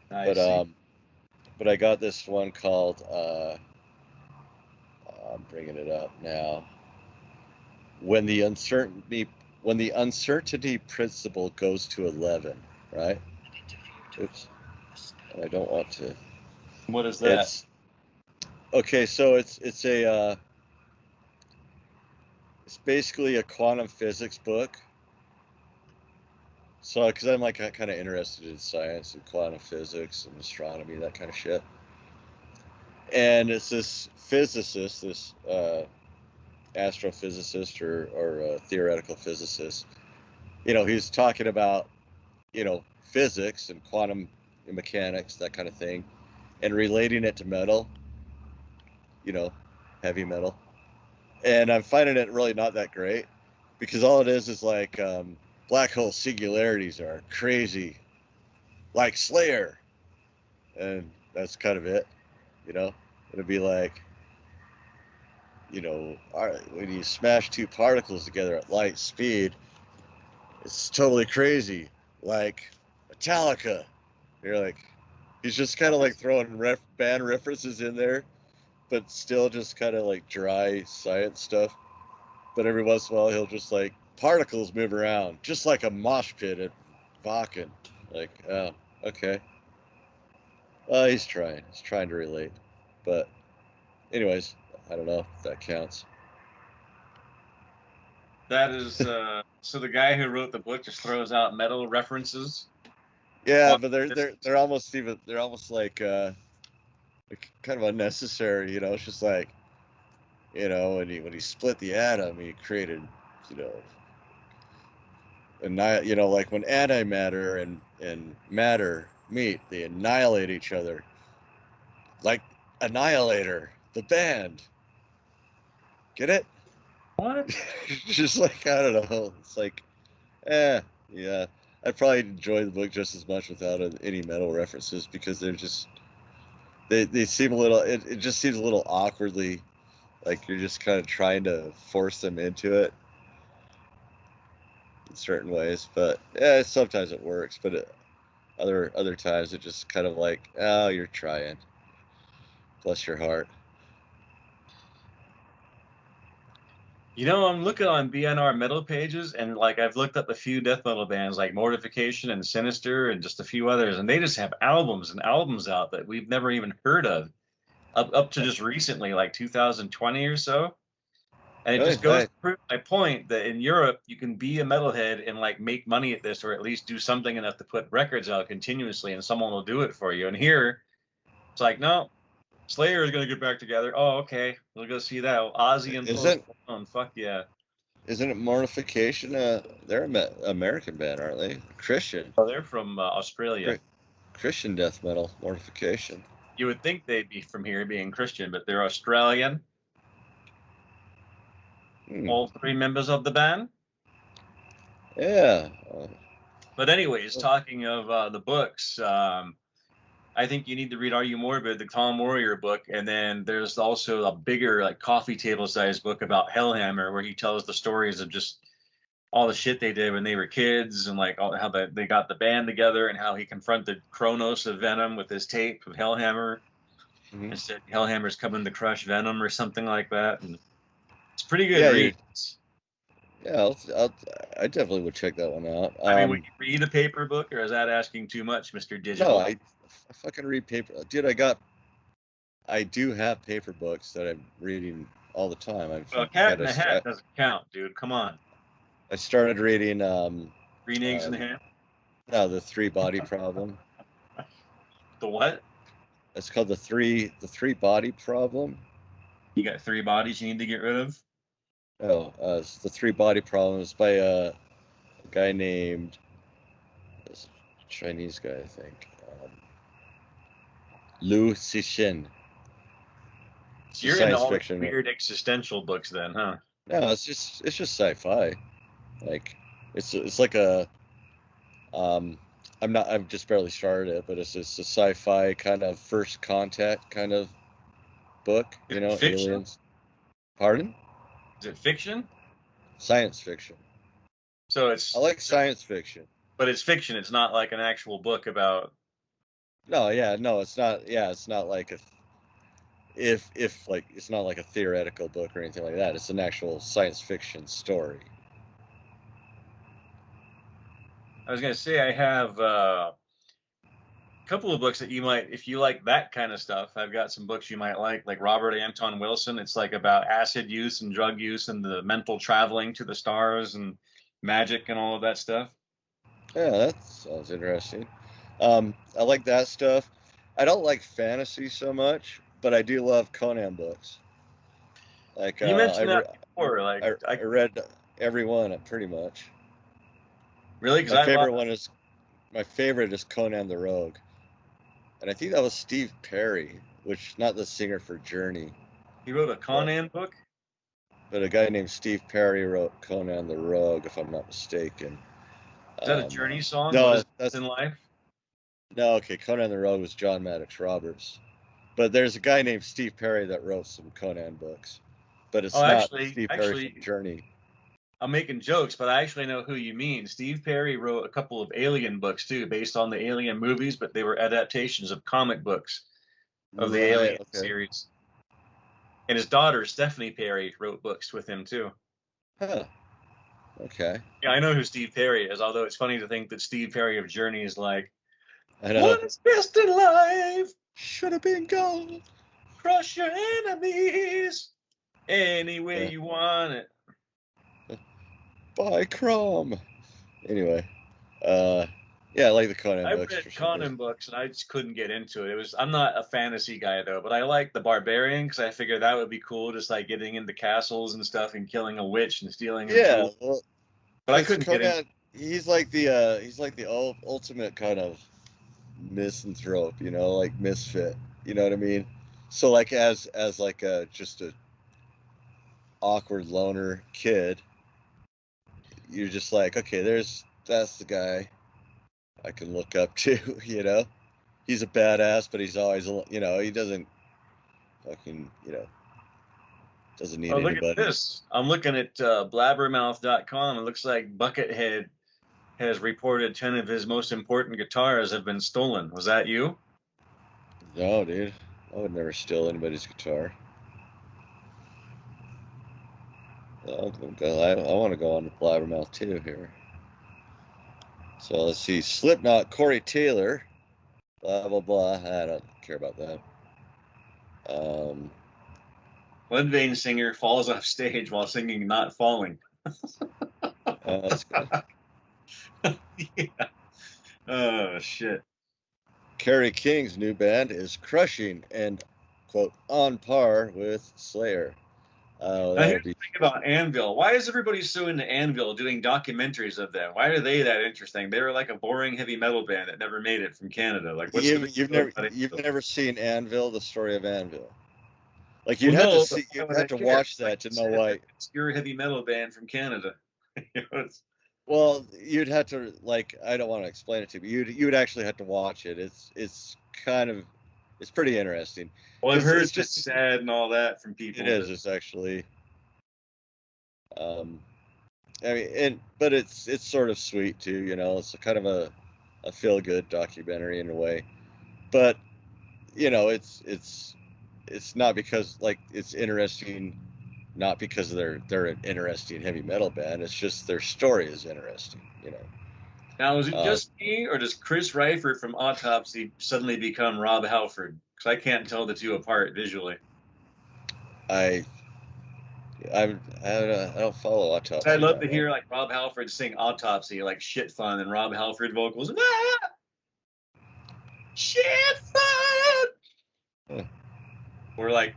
I see. But I got this one called I'm bringing it up now. When the uncertainty principle goes to 11, right? Oops. I don't want to. What is that? It's okay. So it's basically a quantum physics book. So, because I'm like kind of interested in science and quantum physics and astronomy, that kind of shit. And it's this physicist, this astrophysicist or theoretical physicist. You know, he's talking about, you know, physics and quantum mechanics, that kind of thing, and relating it to metal, you know, heavy metal. And I'm finding it really not that great because all it is like black hole singularities are crazy, like Slayer, and that's kind of it, you know. It'd be like, you know, when you smash two particles together at light speed, it's totally crazy, like Metallica. You're like, he's just kind of like throwing band references in there, but still just kind of like dry science stuff. But every once in a while, he'll just like, particles move around, just like a mosh pit at Wacken. Like, oh, okay. He's trying to relate. But anyways, I don't know if that counts. That is, so the guy who wrote the book just throws out metal references. Yeah, but they're almost like kind of unnecessary, you know. It's just like, you know, when he split the atom, he created, you know, you know, like when antimatter and matter meet, they annihilate each other. Like Annihilator, the band. Get it? What? Just like, I don't know. It's like, yeah. I'd probably enjoy the book just as much without any metal references because they're just they seem a little. It just seems a little awkwardly like you're just kind of trying to force them into it in certain ways. But yeah, sometimes it works, but other times it just kind of like, oh, you're trying. Bless your heart. You know, I'm looking on BNR metal pages, and like I've looked up a few death metal bands like Mortification and Sinister and just a few others, and they just have albums and albums out that we've never even heard of up to just recently, like 2020 or so. And it just goes to prove my point that in Europe you can be a metalhead and like make money at this, or at least do something enough to put records out continuously, and someone will do it for you. And here, it's like, no, Slayer is going to get back together. Oh, okay. We'll go see that. Ozzy and Post Malone. Fuck yeah. Isn't it Mortification? They're an American band, aren't they? Christian. Oh, they're from Australia. Christian death metal, Mortification. You would think they'd be from here being Christian, but they're Australian. All three members of the band. Yeah. But anyways, talking of the books, I think you need to read Are You Morbid, the Calm Warrior book, and then there's also a bigger, like coffee table sized book about Hellhammer, where he tells the stories of just all the shit they did when they were kids, and like how they got the band together, and how he confronted Kronos of Venom with his tape of Hellhammer, and said Hellhammer's coming to crush Venom or something like that. And it's pretty good read. Yeah, I definitely would check that one out. I mean, would you read a paper book, or is that asking too much, Mr. Digital? No, I fucking read paper. Dude, I got I do have paper books that I'm reading all the time. Well, Cat in the Hat doesn't count, dude. Come on. I started reading Green Eggs in the Ham. no, the Three Body Problem. The what? It's called the three body problem. You got 3 bodies you need to get rid of? Oh, it's the Three Body Problem. It's by a guy named, this Chinese guy, I think, Liu Cixin. So you're into all the weird existential books then, huh? No, it's just sci-fi. Like it's like a I've just barely started it, but it's a sci-fi kind of first contact kind of book, you know, fiction? aliens. Pardon? Is it fiction? Science fiction. So I like science fiction. But it's fiction. It's not like an actual book about. No, yeah, no, it's not. Yeah, it's not like if like it's not like a theoretical book or anything like that. It's an actual science fiction story. I was gonna say I have a couple of books that you might, if you like that kind of stuff. I've got some books you might like Robert Anton Wilson. It's like about acid use and drug use and the mental traveling to the stars and magic and all of that stuff. Yeah, that sounds interesting. I like that stuff. I don't like fantasy so much, but I do love Conan books. Like you mentioned that before. Like I read every one pretty much. Really? My favorite is Conan the Rogue, and I think that was Steve Perry, which not the singer for Journey. He wrote a Conan book. But a guy named Steve Perry wrote Conan the Rogue, if I'm not mistaken. Is that a Journey song? No, that's in life. No, okay. Conan the Rogue was John Maddox Roberts, but there's a guy named Steve Perry that wrote some Conan books, but it's not Steve Perry from Journey. I'm making jokes, but I actually know who you mean. Steve Perry wrote a couple of Alien books too, based on the Alien movies, but they were adaptations of comic books of the Alien series. And his daughter, Stephanie Perry, wrote books with him too. Huh. Okay. Yeah, I know who Steve Perry is, although it's funny to think that Steve Perry of Journey is like, I know. What is best in life? Should have been gold. Crush your enemies any way you want it. By Crom. Anyway, yeah, I like the Conan books. I read Conan books and I just couldn't get into it. I'm not a fantasy guy though, but I like the barbarian because I figured that would be cool, just like getting into castles and stuff and killing a witch and stealing. Yeah, well, but I couldn't get in. He's like the ultimate kind of misanthrope, you know, like misfit. You know what I mean? So like as like just a awkward loner kid, you're just like, okay, that's the guy I can look up to, you know. He's a badass, but he's always, you know, he doesn't fucking, you know, doesn't need anybody. Look at this. I'm looking at blabbermouth.com. It looks like Buckethead has reported 10 of his most important guitars have been stolen. Was that you? No, dude. I would never steal anybody's guitar. I want to go on to Blabbermouth too here. So let's see. Slipknot, Corey Taylor. Blah, blah, blah. I don't care about that. Mudvayne singer falls off stage while singing Not Falling. That's good. Yeah. Oh, shit. Kerry King's new band is crushing and, quote, on par with Slayer. Here's the thing about Anvil. Why is everybody so into Anvil doing documentaries of them? Why are they that interesting? They were like a boring heavy metal band that never made it from Canada. Like, you've never seen Anvil, the story of Anvil. Like you'd have to watch that to know why. Obscure heavy metal band from Canada. Well, you'd have to, like, I don't want to explain it to you, but you'd actually have to watch it. It's pretty interesting. Well, I've heard it's just sad and all that from people. It is. It's actually, I mean, but it's sort of sweet too. You know, it's a kind of a feel good documentary in a way. But you know, it's not because like it's interesting. Not because they're an interesting heavy metal band. It's just their story is interesting, you know. Now, is it just me, or does Chris Reifert from Autopsy suddenly become Rob Halford? because I can't tell the two apart visually. I don't follow Autopsy. I'd love to hear like Rob Halford sing Autopsy, like Shit Fun, and Rob Halford vocals. Ah! Shit Fun! Huh. Or like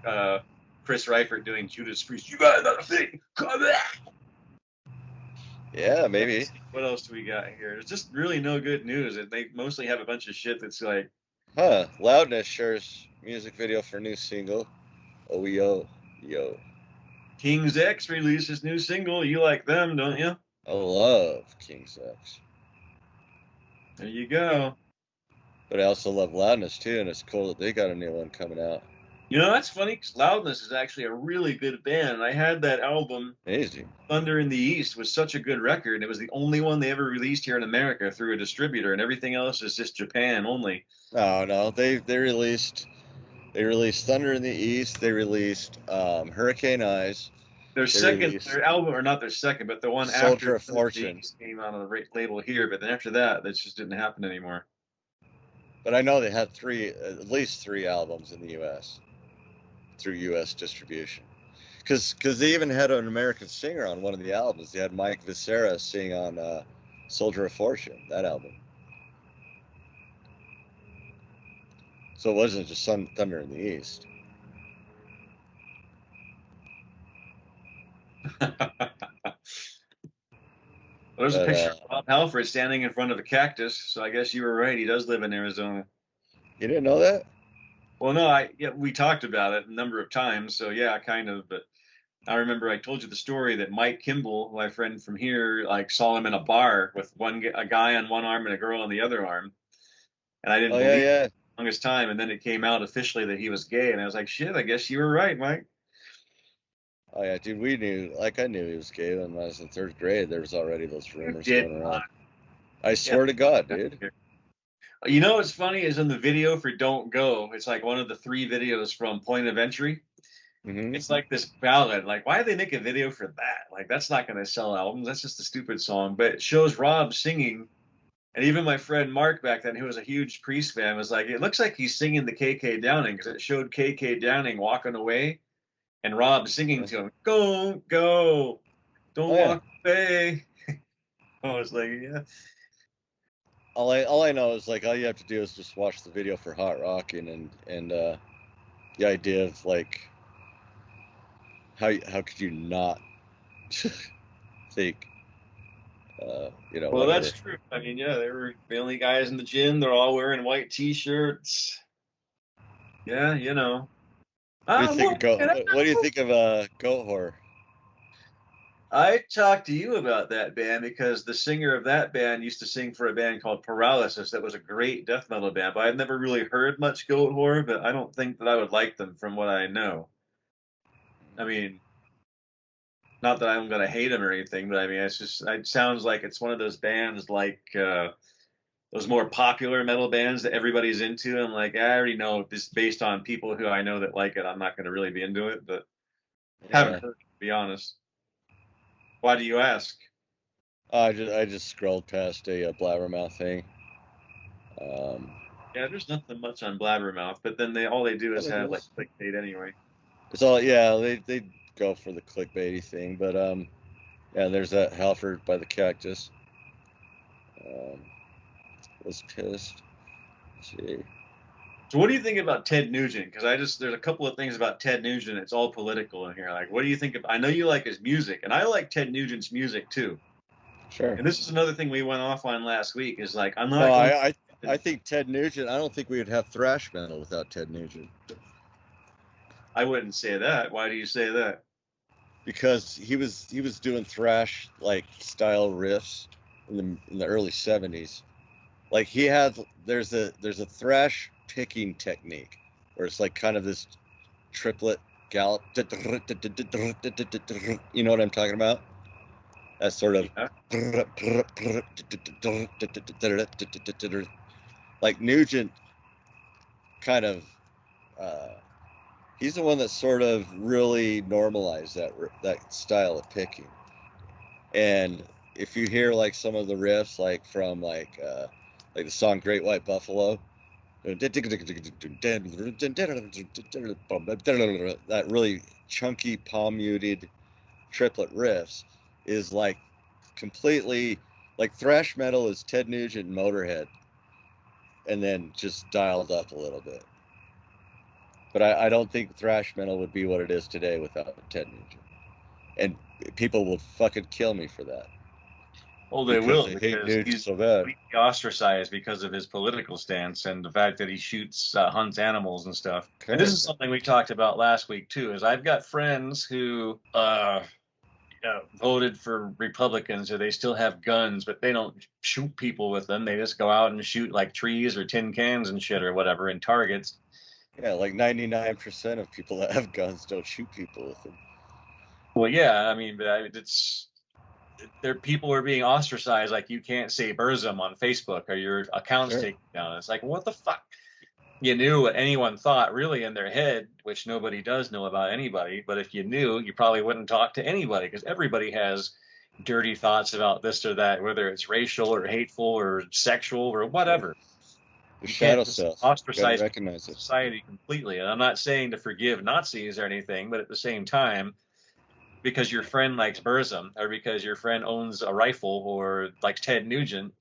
Chris Reifert doing Judas Priest. You got another thing. Come back. Yeah, maybe. What else do we got here? There's just really no good news. They mostly have a bunch of shit that's like. Loudness shares music video for new single. Oh yo. King's X releases new single. You like them, don't you? I love King's X. There you go. But I also love Loudness too, and it's cool that they got a new one coming out. You know, that's funny, 'cause Loudness is actually a really good band. I had that album, Amazing. Thunder in the East, was such a good record. It was the only one they ever released here in America through a distributor, and everything else is just Japan only. No, they released Thunder in the East. They released Hurricane Eyes. Their album, or not their second, but the one Soldier after of Fortune came out on the label here. But then after that, that just didn't happen anymore. But I know they had at least three albums in the U.S. through U.S. distribution. Because they even had an American singer on one of the albums. They had Mike Viscera sing on Soldier of Fortune, that album. So it wasn't just Thunder in the East. There's a picture of Bob Halford standing in front of a cactus, so I guess you were right. He does live in Arizona. You didn't know that? Well, no, we talked about it a number of times, so yeah, kind of. But I remember I told you the story that Mike Kimball, my friend from here, like saw him in a bar with a guy on one arm and a girl on the other arm, and I didn't believe it for the longest time. And then it came out officially that he was gay, and I was like, shit, I guess you were right, Mike. Oh yeah, dude, I knew he was gay when I was in third grade. There was already those rumors going around. I swear to God, dude. You know what's funny is in the video for Don't Go, it's like one of the 3 videos from Point of Entry. Mm-hmm. It's like this ballad. Like, why did they make a video for that? Like, that's not going to sell albums. That's just a stupid song. But it shows Rob singing. And even my friend Mark back then, who was a huge Priest fan, was like, it looks like he's singing the KK Downing, because it showed KK Downing walking away and Rob singing to him, don't walk away. I was like, yeah. All I know is like all you have to do is just watch the video for Hot Rockin' and the idea of like how could you not think you know. Well, whatever. That's true. I mean, yeah, they were the only guys in the gym. They're all wearing white T-shirts. Yeah, you know. What do you think of Goatwhore? I talked to you about that band because the singer of that band used to sing for a band called Paralysis that was a great death metal band, but I'd never really heard much Goatwhore, but I don't think that I would like them from what I know. I mean, not that I'm going to hate them or anything, but I mean, it sounds like it's one of those bands like those more popular metal bands that everybody's into. I'm like, I already know this based on people who I know that like it. I'm not going to really be into it, but haven't heard it, to be honest. Why do you ask? I just scrolled past a Blabbermouth thing. Yeah, there's nothing much on Blabbermouth, but then all they do is have like clickbait anyway. It's all they go for the clickbaity thing, but yeah, there's that Halford by the Cactus. Was pissed. Let's see. So what do you think about Ted Nugent? Because there's a couple of things about Ted Nugent. It's all political in here. Like, what do you think of? I know you like his music, and I like Ted Nugent's music too. Sure. And this is another thing we went off on last week. Is like, I'm not. No, I think Ted Nugent. I don't think we would have thrash metal without Ted Nugent. I wouldn't say that. Why do you say that? Because he was doing thrash like style riffs in the early '70s. Like there's a thrash picking technique where it's like kind of this triplet gallop. You know what I'm talking about? That sort of like Nugent kind of he's the one that sort of really normalized that style of picking. And if you hear like some of the riffs like from like the song Great White Buffalo, That really chunky palm muted triplet riffs is like completely like thrash metal is Ted Nugent and Motorhead, and then just dialed up a little bit. But I don't think thrash metal would be what it is today without Ted Nugent, and people will fucking kill me for that. Well, they will, hate because Nugent he's so bad. completely ostracized because of his political stance and the fact that he hunts animals and stuff. And this is something we talked about last week too. Is I've got friends who voted for Republicans, or they still have guns, but they don't shoot people with them. They just go out and shoot like trees or tin cans and shit or whatever and targets. Yeah, like 99% of people that have guns don't shoot people with them. Well, yeah, I mean, but people are being ostracized. Like, you can't say Burzum on Facebook or your account's taken down. It's like, what the fuck? You knew what anyone thought really in their head, which nobody does know about anybody. But if you knew, you probably wouldn't talk to anybody, because everybody has dirty thoughts about this or that, whether it's racial or hateful or sexual or whatever. The shadow self. Ostracize recognize it. Society completely. And I'm not saying to forgive Nazis or anything, but at the same time, because your friend likes Burzum or because your friend owns a rifle or likes Ted Nugent,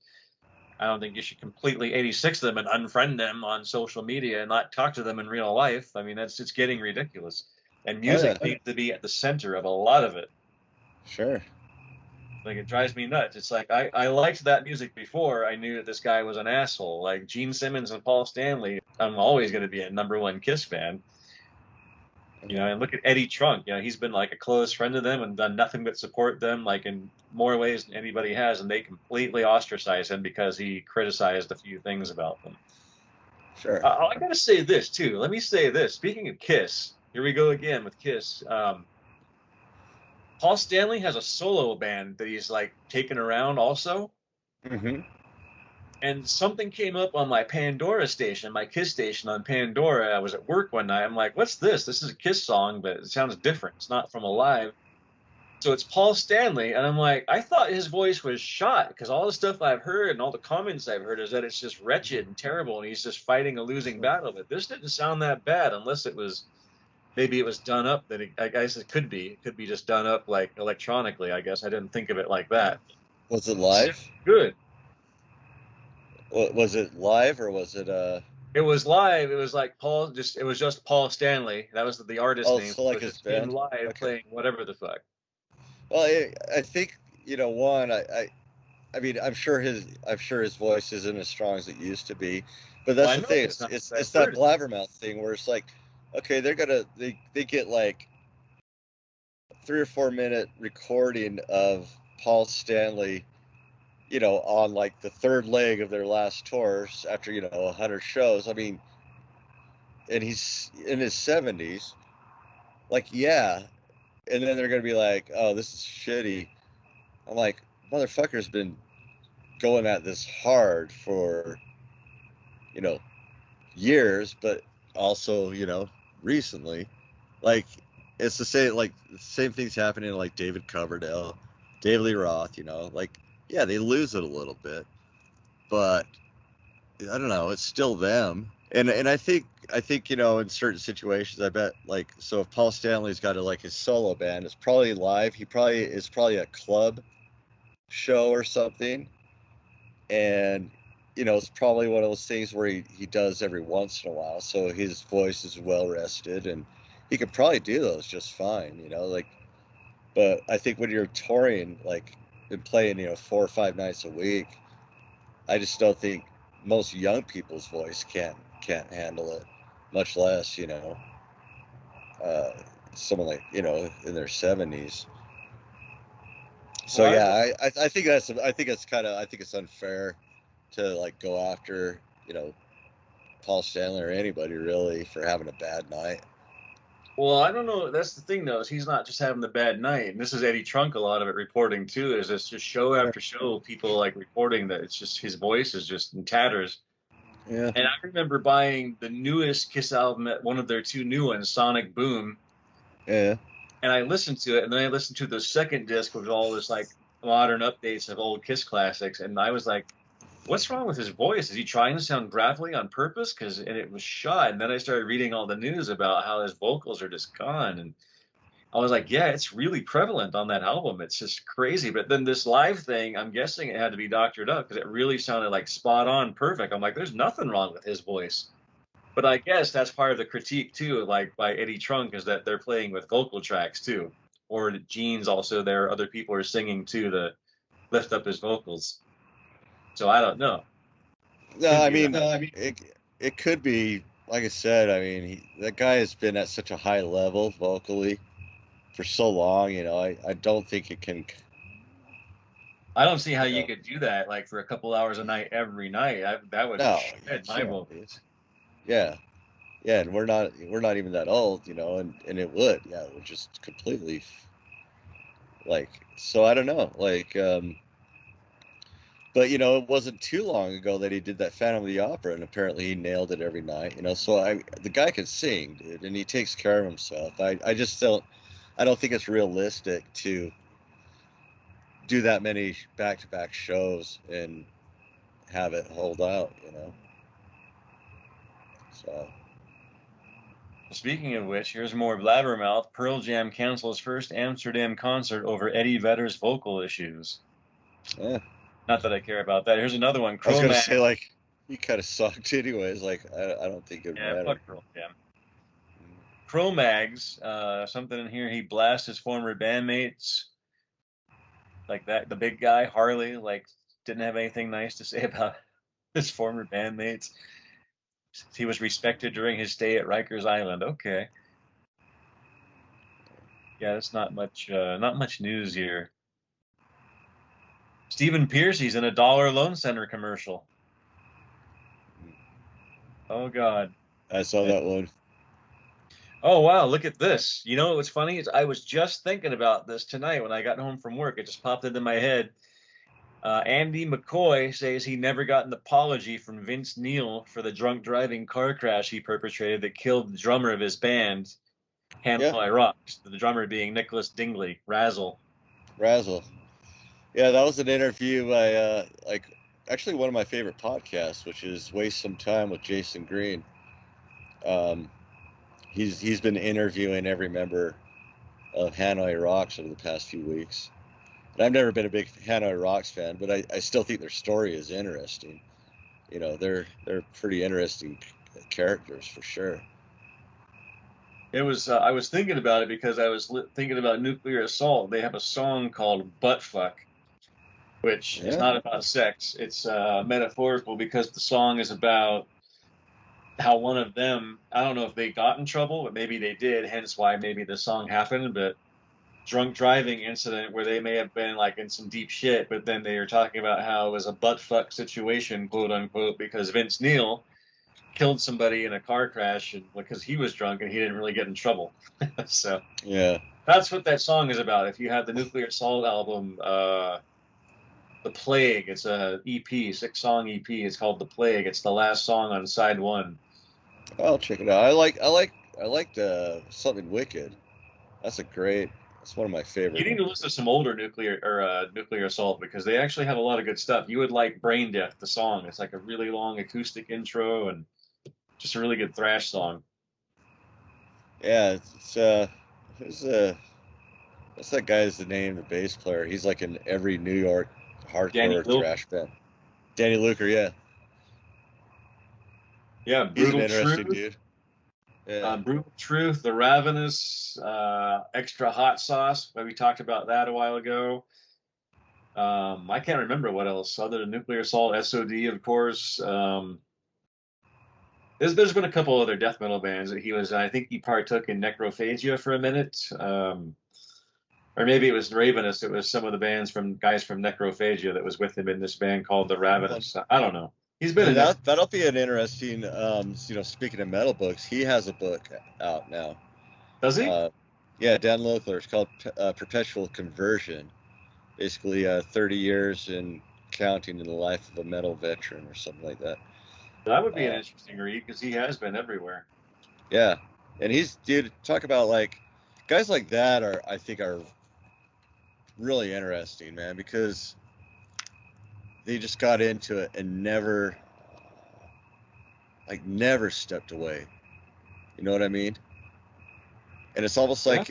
I don't think you should completely 86 them and unfriend them on social media and not talk to them in real life. I mean, it's getting ridiculous. And music needs to be at the center of a lot of it. Sure. Like, it drives me nuts. It's like, I liked that music before I knew that this guy was an asshole. Like Gene Simmons and Paul Stanley, I'm always going to be a #1 Kiss fan. You know, and look at Eddie Trunk. You know, he's been like a close friend of them and done nothing but support them, like in more ways than anybody has. And they completely ostracized him because he criticized a few things about them. Sure. I got to say this too. Let me say this. Speaking of Kiss, here we go again with Kiss. Paul Stanley has a solo band that he's like taken around also. Mm-hmm. And something came up on my Pandora station, my Kiss station on Pandora. I was at work one night. I'm like, what's this? This is a Kiss song, but it sounds different. It's not from a live. So it's Paul Stanley. And I'm like, I thought his voice was shot, because all the stuff I've heard and all the comments I've heard is that it's just wretched and terrible and he's just fighting a losing battle. But this didn't sound that bad, unless it was, maybe it was done up. I guess it could be. It could be just done up like electronically, I guess. I didn't think of it like that. Was it live? Good. Was it live or was it It was live. It was like it was just Paul Stanley. That was the artist name. So like his band live playing whatever the fuck. Well, I think, you know, one, I mean, I'm sure his voice isn't as strong as it used to be, but that's the thing. It's that blabbermouth thing where it's like, okay, they get like 3 or 4 minute recording of Paul Stanley, you know, on like the third leg of their last tours after, you know, 100 shows. I mean, and he's in his 70s. Like, yeah. And then they're going to be like, oh, this is shitty. I'm like, motherfucker's been going at this hard for, you know, years, but also, you know, recently. Like, it's the same things happening to like David Coverdale, David Lee Roth, you know, like, yeah, they lose it a little bit, but I don't know, it's still them. And I think, you know, in certain situations, I bet, like, so if Paul Stanley's got like his solo band, it's probably live. He is probably a club show or something. And, you know, it's probably one of those things where he does every once in a while. So his voice is well rested and he could probably do those just fine, you know, like, but I think when you're touring, like, and playing, you know, 4 or 5 nights a week, I just don't think most young people's voice can't handle it, much less, you know, someone like, you know, in their 70s. So well, yeah, I think it's unfair to like go after, you know, Paul Stanley or anybody really for having a bad night. Well, I don't know. That's the thing, though, is he's not just having the bad night. And this is Eddie Trunk, a lot of it reporting, too, is it's just show after show, people like reporting that it's just his voice is just in tatters. Yeah. And I remember buying the newest Kiss album, at one of their 2 new ones, Sonic Boom. Yeah. And I listened to it, and then I listened to the second disc with all this, like, modern updates of old Kiss classics. And I was like, what's wrong with his voice? Is he trying to sound gravelly on purpose? And it was shot. And then I started reading all the news about how his vocals are just gone. And I was like, yeah, it's really prevalent on that album. It's just crazy. But then this live thing, I'm guessing it had to be doctored up because it really sounded like spot on perfect. I'm like, there's nothing wrong with his voice. But I guess that's part of the critique too, like by Eddie Trunk, is that they're playing with vocal tracks too. Or Gene's also there. Other people are singing too to lift up his vocals. So I don't know. No, Could I be mean, that. it could be, like I said, I mean, that guy has been at such a high level vocally for so long, you know, I don't think it can, I don't see how you you know, could do that like for a couple hours a night every night. That would no, you shred my can't. vocals. Yeah, yeah, and we're not even that old, you know, and it would, yeah, it would just completely, like, so I don't know, like, but you know, it wasn't too long ago that he did that Phantom of the Opera, and apparently he nailed it every night, you know, so the guy can sing, dude, and he takes care of himself. I just I don't think it's realistic to do that many back-to-back shows and have it hold out, you know. So Speaking of which, here's more blabbermouth. Pearl Jam cancels first Amsterdam concert over Eddie Vedder's vocal issues. yeah, Not that I care about that. Here's another one. I was gonna say Cro-Mags. like he kind of sucked anyways. Like I don't think it Yeah, mattered. fuck Pearl Jam. Cro-Mags, something in here. He blasts his former bandmates like that. The big guy, Harley, like didn't have anything nice to say about his former bandmates. He was respected during his stay at Rikers Island. Okay. Yeah, that's not much news here. Stephen Piercy's in a Dollar Loan Center commercial. Oh God. I saw that one. Oh wow, look at this. You know what's funny is I was just thinking about this tonight when I got home from work. It just popped into my head. Andy McCoy says he never got an apology from Vince Neil for the drunk driving car crash he perpetrated that killed the drummer of his band, Yeah, Hanoi Rocks. The drummer being Nicholas Dingley, Razzle. Razzle. Yeah, that was an interview by like actually one of my favorite podcasts, which is Waste Some Time with Jason Green. Um, he's been interviewing every member of Hanoi Rocks over the past few weeks. And I've never been a big Hanoi Rocks fan, but I still think their story is interesting. You know, they're pretty interesting characters for sure. It was I was thinking about it because I was thinking about nuclear assault. They have a song called Butt Fuck, which is Yeah. not about sex. It's metaphorical because the song is about how one of them, I don't know if they got in trouble, but maybe they did, hence why maybe the song happened, but drunk driving incident where they may have been like in some deep shit, but then they were talking about how it was a butt fuck situation, quote unquote, because Vince Neil killed somebody in a car crash and because he was drunk and he didn't really get in trouble. So Yeah. that's what that song is about. If you have the Nuclear Assault album, The Plague, it's a EP, 6-song EP. It's called The Plague. It's the last song on side one. I'll check it out. I liked Something Wicked. That's one of my You favorite need to listen to some older Nuclear Assault because they actually have a lot of good stuff. You would like Brain Death, the song. It's like a really long acoustic intro and just a really good thrash song. Yeah, who's what's that guy's the name, the bass player? He's like in every New York Danny hardcore Lilker. thrash band. Danny Luker, yeah. Yeah, He's an Brutal interesting Truth. dude. Yeah. Brutal Truth, The Ravenous, Extra Hot Sauce. We talked about that a while ago. I can't remember what else other than Nuclear Assault, SOD, of course. There's been a couple other death metal bands that he was. I think he partook in Necrophagia for a minute, or maybe it was Ravenous. It was some of the bands from guys from Necrophagia that was with him in this band called the Well, Ravenous. I don't know. He's been and in that. that'll be an interesting you know, speaking of metal books, he has a book out now. Does he? Uh yeah, Dan Loeffler. It's called Perpetual Conversion. Basically 30 years and counting in the life of a metal veteran or something like that. That would be an Uh, interesting read because he has been everywhere. yeah, and he's dude. Talk about like guys like that I think are really interesting, man, because they just got into it and never stepped away. You know what I mean? And it's almost Yeah.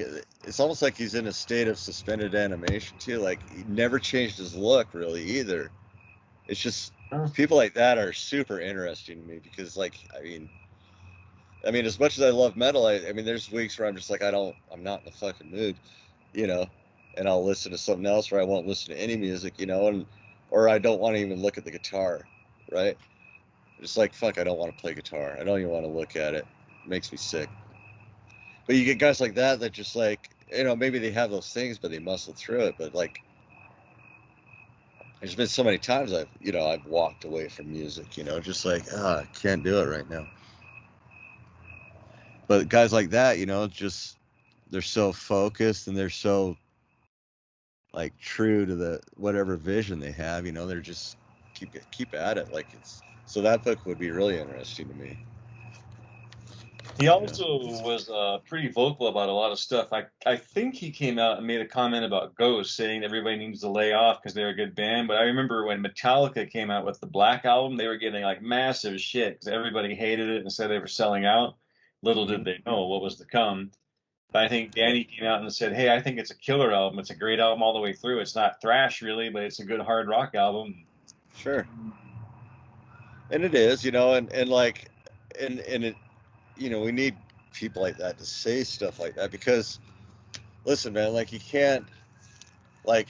like he's in a state of suspended animation too. Like he never changed his look really either. It's just Oh. people like that are super interesting to me because like I mean as much as I love metal, I mean there's weeks where I'm just like I'm not in the fucking mood, you know, and I'll listen to something else or I won't listen to any music, you know, and or I don't want to even look at the guitar, right? It's like fuck, I don't want to play guitar. I don't even want to look at it. It makes me sick. But you get guys like that just like, you know, maybe they have those things, but they muscle through it. But like, there's been so many times I've walked away from music, you know, just like, I can't do it right now. But guys like that, you know, just they're so focused and they're so like true to the whatever vision they have, you know, they're just keep at it. Like it's so that book would be really interesting to me. He You know? also was pretty vocal about a lot of stuff. I think he came out and made a comment about Ghost, saying everybody needs to lay off because they're a good band. But I remember when Metallica came out with the Black Album, they were getting like massive shit because everybody hated it and said they were selling out. Little did they know what was to come. But I think Danny came out and said, "Hey, I think it's a killer album. It's a great album all the way through. It's not thrash really, but it's a good hard rock album." Sure. And it is, you know, and like and it, you know, we need people like that to say stuff like that because listen, man, like you can't like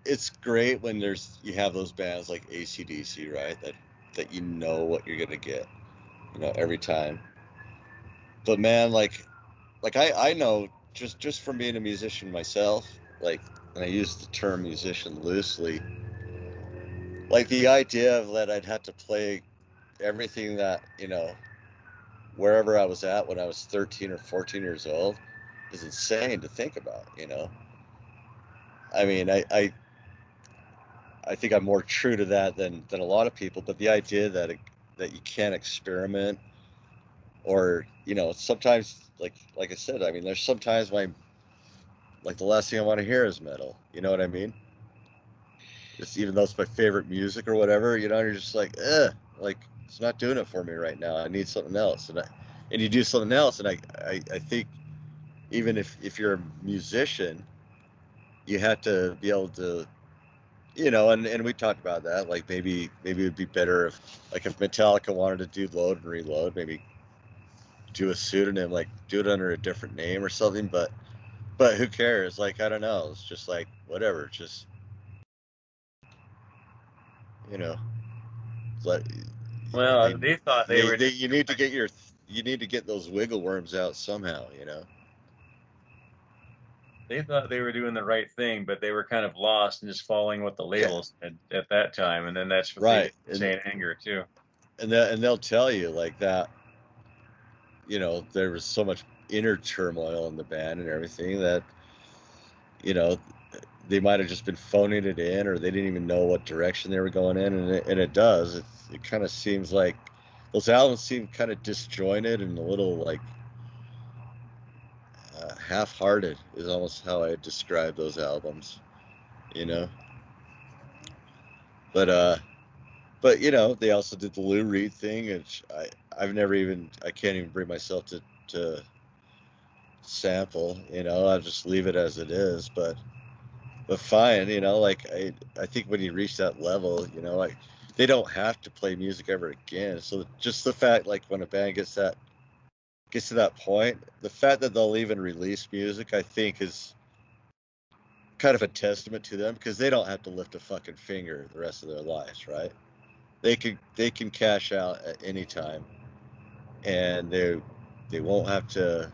it's great when you have those bands like AC/DC, right? That you know what you're gonna get, you know, every time. But man, like I know just from being a musician myself, like, and I use the term musician loosely, like the idea of that I'd have to play everything that, you know, wherever I was at when I was 13 or 14 years old is insane to think about, you know. I mean, I think I'm more true to that than a lot of people, but the idea that you can't experiment or, you know, sometimes like I said, I mean, there's sometimes like the last thing I want to hear is metal. You know what I mean? Just even though it's my favorite music or whatever, you know, you're just like, like it's not doing it for me right now. I need something else, and you do something else, and I think even if you're a musician, you have to be able to, you know, and we talked about that. Like maybe it'd be better if Metallica wanted to do Load and Reload, maybe do a pseudonym, like do it under a different name or something. But who cares? Like I don't know. It's just like whatever. Just you know, like Well, they thought they were. you need to get those wiggle worms out somehow. You know. They thought they were doing the right thing, but they were kind of lost and just following what the Yeah. labels said at that time. And then that's what they Right. did say in anger too. And they'll tell you like that. You know, there was so much inner turmoil in the band and everything that you know they might have just been phoning it in or they didn't even know what direction they were going in and it does it kind of seems like those albums seem kind of disjointed and a little like half-hearted is almost how I describe those albums, you know. But you know they also did the Lou Reed thing, which I can't even bring myself to sample, you know. I'll just leave it as it is, but fine, you know, like I think when you reach that level, you know, like they don't have to play music ever again. So just the fact, like when a band gets to that point, the fact that they'll even release music, I think is kind of a testament to them because they don't have to lift a fucking finger the rest of their lives, right? They can cash out at any time, and they won't have to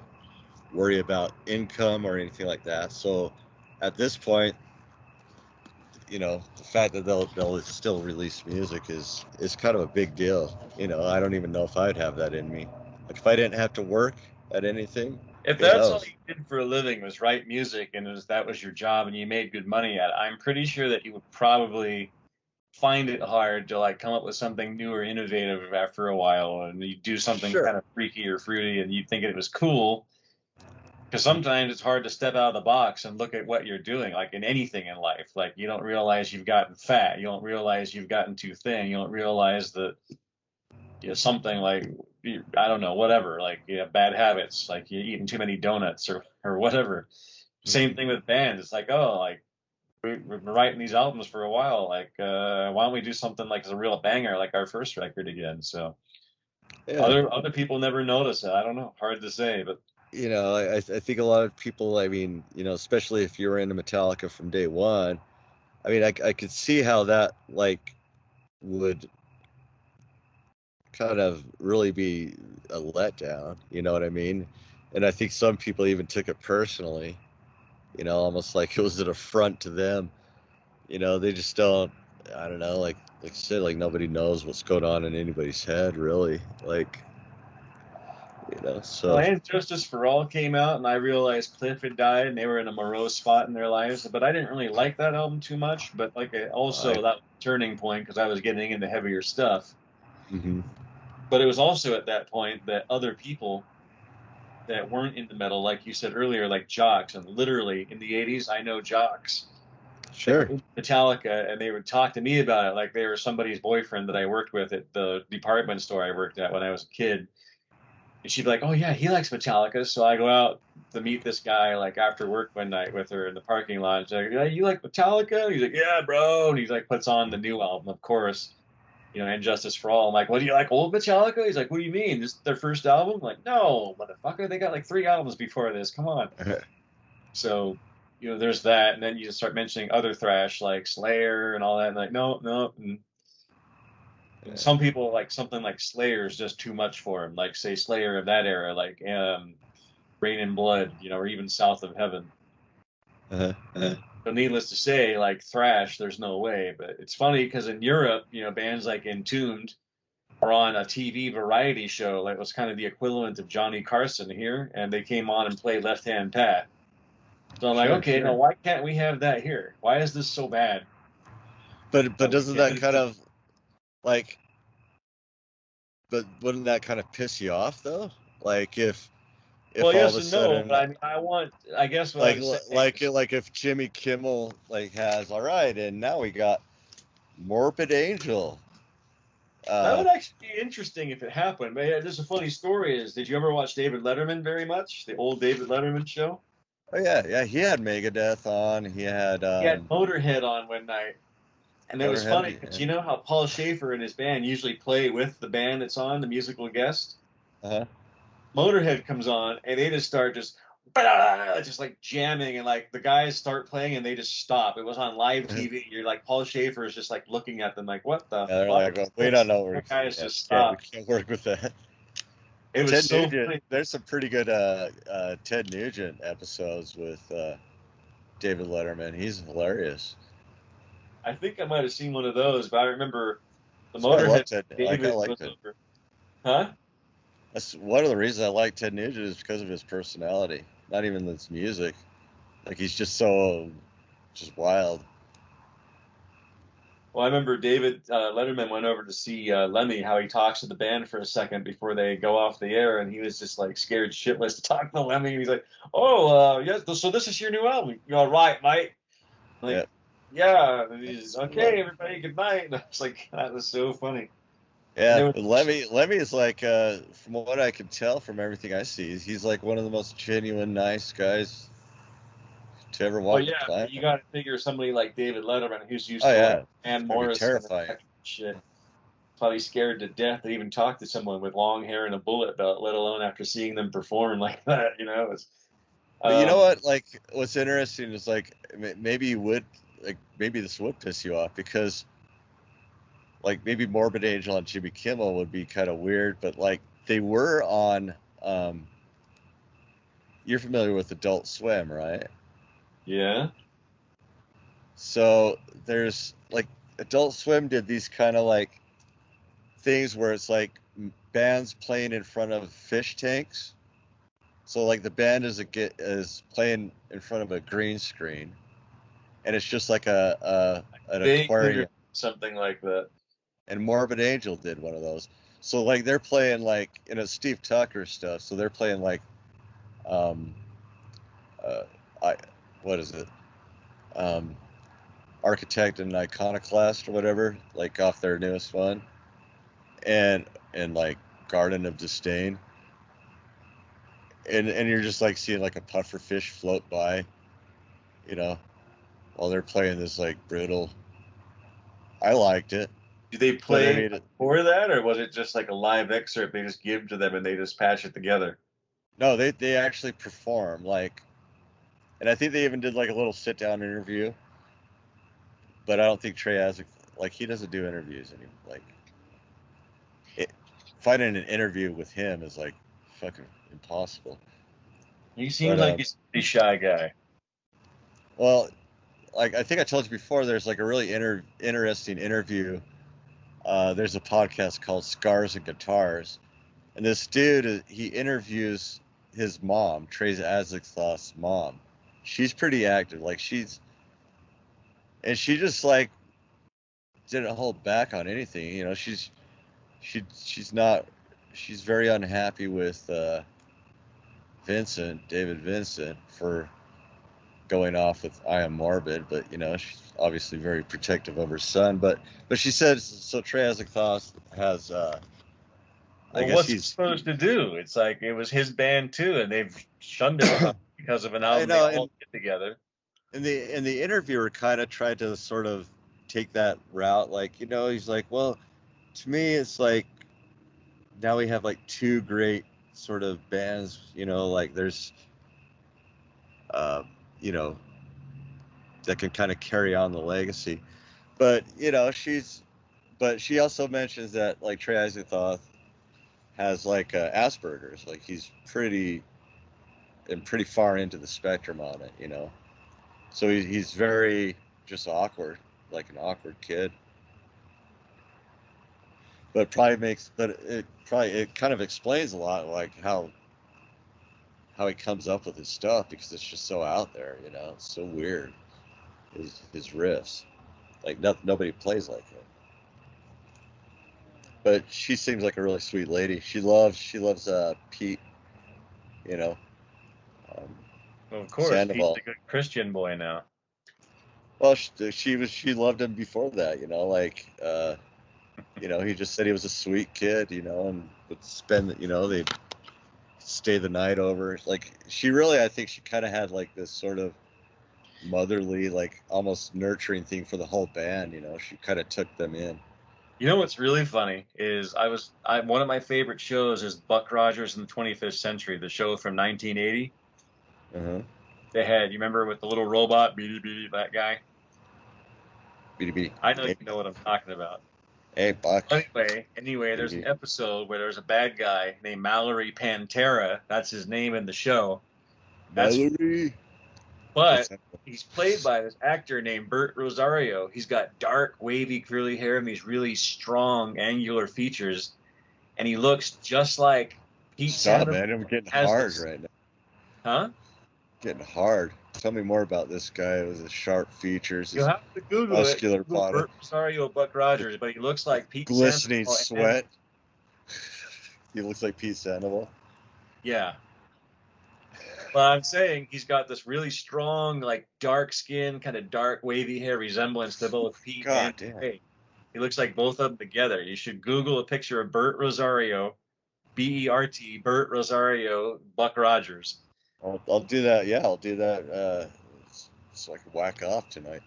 worry about income or anything like that. So at this point, you know, the fact that they'll still release music is kind of a big deal. You know, I don't even know if I'd have that in me. Like if I didn't have to work at anything, If who that's all knows? you did for a living was write music and that was your job and you made good money at it, I'm pretty sure that you would probably find it hard to like come up with something new or innovative after a while and you do something Sure. kind of freaky or fruity and you think it was cool. Because sometimes it's hard to step out of the box and look at what you're doing, like in anything in life. Like you don't realize you've gotten fat. You don't realize you've gotten too thin. You don't realize that something like I don't know, whatever, like bad habits, like you're eating too many donuts or whatever. Same thing with bands. It's like, oh, like we've been writing these albums for a while. Like, why don't we do something like a real banger, like our first record again? So Yeah. other people never notice it. I don't know. Hard to say, but I think a lot of people, I mean, especially if you were into Metallica from day one, I mean, I could see how that, like, would kind of really be a letdown, you know what I mean? And I think some people even took it personally, almost like it was an affront to them. They just don't, I don't know, like I said, like nobody knows what's going on in anybody's head, really. Like, so. Land Justice for All came out, and I realized Cliff had died, and they were in a morose spot in their lives. But I didn't really like that album too much. But like, also I, that was a turning point because I was getting into heavier stuff. hmm But it was also at that point that other people that weren't into metal, like you said earlier, like jocks, and literally in the '80s, I know jocks that were Sure. into Metallica, and they would talk to me about it like they were somebody's boyfriend that I worked with at the department store I worked at when I was a kid. And she'd be like, "Oh yeah, he likes Metallica." So I go out to meet this guy like after work one night with her in the parking lot. She's like, "Yeah, you like Metallica?" He's like, "Yeah, bro." And he's like, puts on the new album, of course, and Justice for All. I'm like, "What do you like, old Metallica?" He's like, "What do you mean? This is their first album?" I'm like, "No, motherfucker, they got like 3 albums before this. Come on." So there's that, and then you just start mentioning other thrash like Slayer and all that, and like, no, no. And some people like something like Slayer is just too much for them. Like say Slayer of that era, like Rain and Blood, or even South of Heaven. So needless to say, like thrash, there's no way. But it's funny because in Europe, bands like Entombed are on a TV variety show. Like it was kind of the equivalent of Johnny Carson here, and they came on and played Left Hand Pat. So I'm like, Sure. okay, now why can't we have that here? Why is this so bad? But We doesn't that can't. kind of like, but wouldn't that kind of piss you off though? Like if Well, all of yes a and no, but sudden, I guess what like I'm saying is, like if Jimmy Kimmel like has, all right, and now we got Morbid Angel. that Uh, would actually be interesting if it happened. But yeah, there's a funny story is, did you ever watch David Letterman very much? The old David Letterman show? oh yeah, he had Megadeth on. He had He had Motorhead on one night. And it was funny Motorhead. because you know how Paul Schaefer and his band usually play with the band that's on, the musical guest? Uh-huh. Motorhead comes on and they just start just like jamming, and like the guys start playing and they just stop. It was on live TV. You're like, Paul Schaefer is just like looking at them like, what the Yeah, they're fuck like, well, is we don't this? know. The guys Yeah, just we stop. can't work with that. It was Ted so Nugent. funny. There's some pretty good Ted Nugent episodes with David Letterman. He's hilarious. I think I might have seen one of those, but I remember the That's why I love Motorhead Ted. Like I David like was Ted. over. Huh? That's one of the reasons I like Ted Nugent is because of his personality. Not even his music. Like he's just so just wild. Well, I remember David Letterman went over to see Lemmy, how he talks to the band for a second before they go off the air, and he was just like scared shitless to talk to Lemmy. And he's like, "Oh, yes, so this is your new album? You're all right, mate." I'm Yeah. like, yeah. And he's That's okay. Everybody, good night. And I was like, that was so funny. And Yeah, there was, but Lemmy is like, from what I can tell from everything I see, he's like one of the most genuine, nice guys to ever well, walk the yeah, but planet. you got to figure somebody like David Letterman, who's used Oh to like yeah, it's Van gonna be Morrison terrifying. and shit, probably scared to death to even talk to someone with long hair and a bullet belt, let alone after seeing them perform like that. It's, But you know um, what? Like, what's interesting is like maybe you would like maybe this would piss you off because like maybe Morbid Angel and Jimmy Kimmel would be kind of weird, but like they were on. Um, you're familiar with Adult Swim, right? yeah. So there's like Adult Swim did these kind of like things where it's like bands playing in front of fish tanks. So like the band is playing in front of a green screen, and it's just like an Vaguely remember aquarium. something like that. And Morbid Angel did one of those. So like they're playing like Steve Tucker stuff. So they're playing like um I what is it? Um, Architect and Iconoclast or whatever, like off their newest one, and like Garden of Disdain, and you're just like seeing like a pufferfish float by, you know, while they're playing this like brutal. I liked it, Did they but I play mean, for that, or was it just like a live excerpt they just give to them and they just patch it together? no, they actually perform like, and I think they even did like a little sit down interview, but I don't think Trey has like he doesn't do interviews anymore. Like it, finding an interview with him is like fucking impossible. He seems But like he's a pretty shy guy. well, like I think I told you before, there's like a really interesting interview. There's a podcast called Scars and Guitars, and this dude he interviews his mom, Trey Azagthoth's mom. She's pretty active, like she just like didn't hold back on anything. You know, she's not she's very unhappy with David Vincent, for going off with I Am Morbid, but you know she's obviously very protective of her son. But she said so. Trey Azagthoth has I Well, guess what's he he's supposed to do? It's like it was his band too, and they've shunned it or something because of an I album they know, all did together. and the interviewer kind of tried to sort of take that route, like, you know, he's like, well, to me it's like now we have like two great sort of bands, you know, like there's uh you know, that can kind of carry on the legacy. But you know, but she also mentions that like Trey Azagthoth has like Asperger's, like he's pretty far into the spectrum on it, you know. So he's very just awkward, like an awkward kid. But it kind of explains a lot, like how he comes up with his stuff, because it's just so out there, you know. It's so weird. His riffs, like nobody plays like him. But she seems like a really sweet lady. She loves Pete, you know, um, Well, of course, Pete's Sandoval. a good Christian boy now. Well, she loved him before that, you know, like you know, he just said he was a sweet kid, you know, and would spend, you know, they'd stay the night over. Like she really, I think she kind of had like this sort of motherly, like almost nurturing thing for the whole band, you know. She kind of took them in. You know what's really funny is one of my favorite shows is Buck Rogers in the 25th Century, the show from 1980. Uh-huh. They had, you remember with the little robot, beady beady, that guy? BDB. I know you Hey, know what I'm talking about. hey, Buck. Anyway, there's an BDB. episode where there's a bad guy named Mallory Pantera. That's his name in the show. That's Mallory. What's But that? he's played by this actor named Bert Rosario. He's got dark, wavy, curly hair and these really strong, angular features, and he looks just like Pete Stop, Sandoval. man. I'm getting Has hard this, right now. huh? Getting hard. Tell me more about this guy with his sharp features, You'll his have to Google it. muscular Google body, Bert Rosario, Buck the, Rogers, but he looks the like Pete glistening Sandoval. And sweat. He looks like Pete Sandoval. yeah, but I'm saying he's got this really strong, like dark skin, kind of dark, wavy hair resemblance to both Pete God and damn. Ray. He looks like both of them together. You should Google a picture of Bert Rosario, Bert, Bert Rosario, Buck Rogers. I'll do that. Yeah, I'll do that. So I can whack off tonight.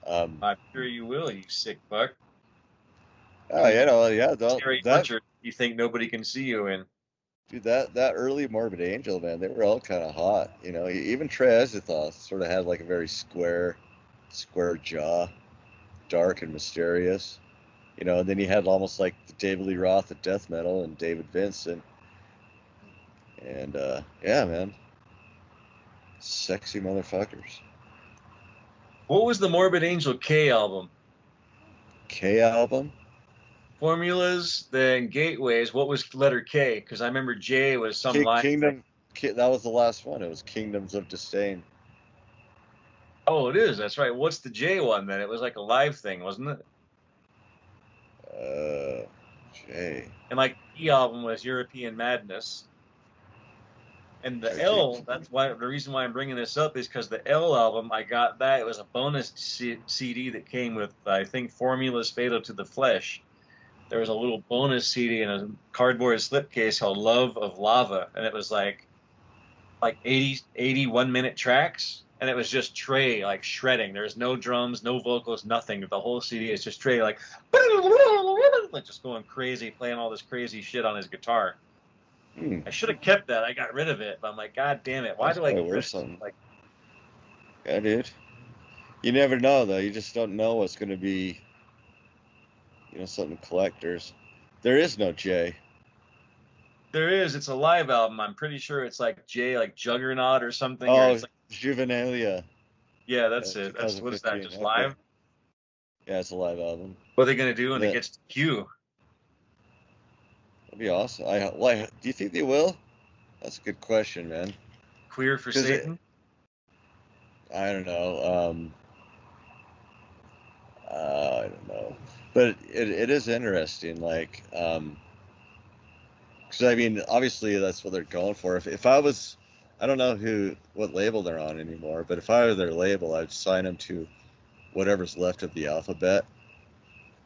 I'm sure you will, you sick buck. Oh, You you know, yeah, scary that hunter you think nobody can see you in. dude, that early Morbid Angel, man, they were all kind of hot. You know, even Trey Azagthoth sort of had like a very square jaw, dark and mysterious. You know, and then you had almost like the David Lee Roth of death metal and David Vincent. And yeah, man, sexy motherfuckers. What was the Morbid Angel K album? K album. Formulas, then Gateways. What was letter K? Because I remember J was some live thing. Kingdom. That was the last one. It was Kingdoms of Disdain. Oh, it is. That's right. What's the J one then? It was like a live thing, wasn't it? J. And like the E album was European Madness. And the L, that's why the reason why I'm bringing this up is because the L album, I got that. It was a bonus CD that came with, I think, Formulas Fatal to the Flesh. There was a little bonus CD in a cardboard slipcase called Love of Lava, and it was like 80 1-minute tracks, and it was just Trey like shredding. There's no drums, no vocals, nothing. The whole CD is just Trey like just going crazy, playing all this crazy shit on his guitar. I should have kept that. I got rid of it, but I'm like, God damn it! Why do I keep this? Like, yeah, dude. You never know though. You just don't know what's going to be. You know, something collectors. There is no J. There is. It's a live album. I'm pretty sure it's like J, like Juggernaut or something. Oh, or it's like, Juvenalia. Yeah, that's it. That's what is that? Just live? Yeah, it's a live album. What are they gonna do when it gets to Q? That'd be awesome. Do you think they will? That's a good question, man. Queer for Satan? I don't know. I don't know. But it is interesting, like, because I mean, obviously that's what they're going for. If I was, I don't know what label they're on anymore, but if I were their label, I'd sign them to whatever's left of the alphabet,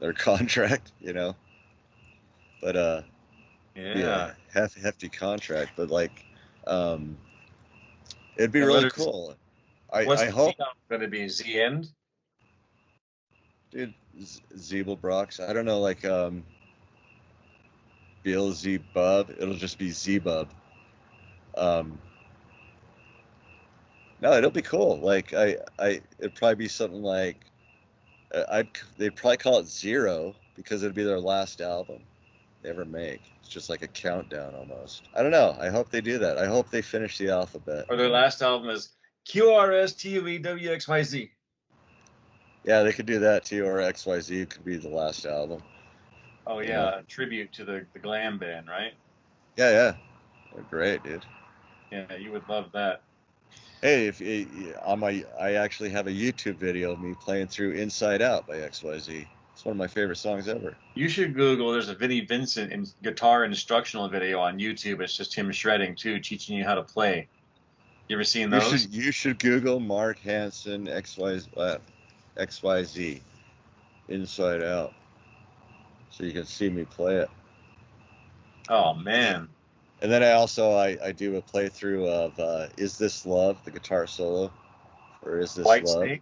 their contract, you know. But yeah, hefty contract, but like, it'd be really cool. I hope. What's going to be Z End? Dude, Zeeblebrox. I don't know, like, Beelzebub. It'll just be Z-Bub. No, it'll be cool. Like, it'd probably be something like, they'd probably call it Zero because it'd be their last album they ever make. It's just like a countdown almost. I don't know. I hope they do that. I hope they finish the alphabet. Or their last album is QRSTUEWXYZ. Yeah, they could do that too, or XYZ could be the last album. Oh yeah, a tribute to the glam band, right? Yeah. They're great, dude. Yeah, you would love that. Hey, I actually have a YouTube video of me playing through Inside Out by XYZ. It's one of my favorite songs ever. You should Google. There's a Vinnie Vincent guitar instructional video on YouTube. It's just him shredding too, teaching you how to play. You ever seen those? You should Google Mark Hansen XYZ Inside Out, so you can see me play it. Oh man! And then I do a playthrough of Is This Love, the guitar solo, or Is This Love? Whitesnake.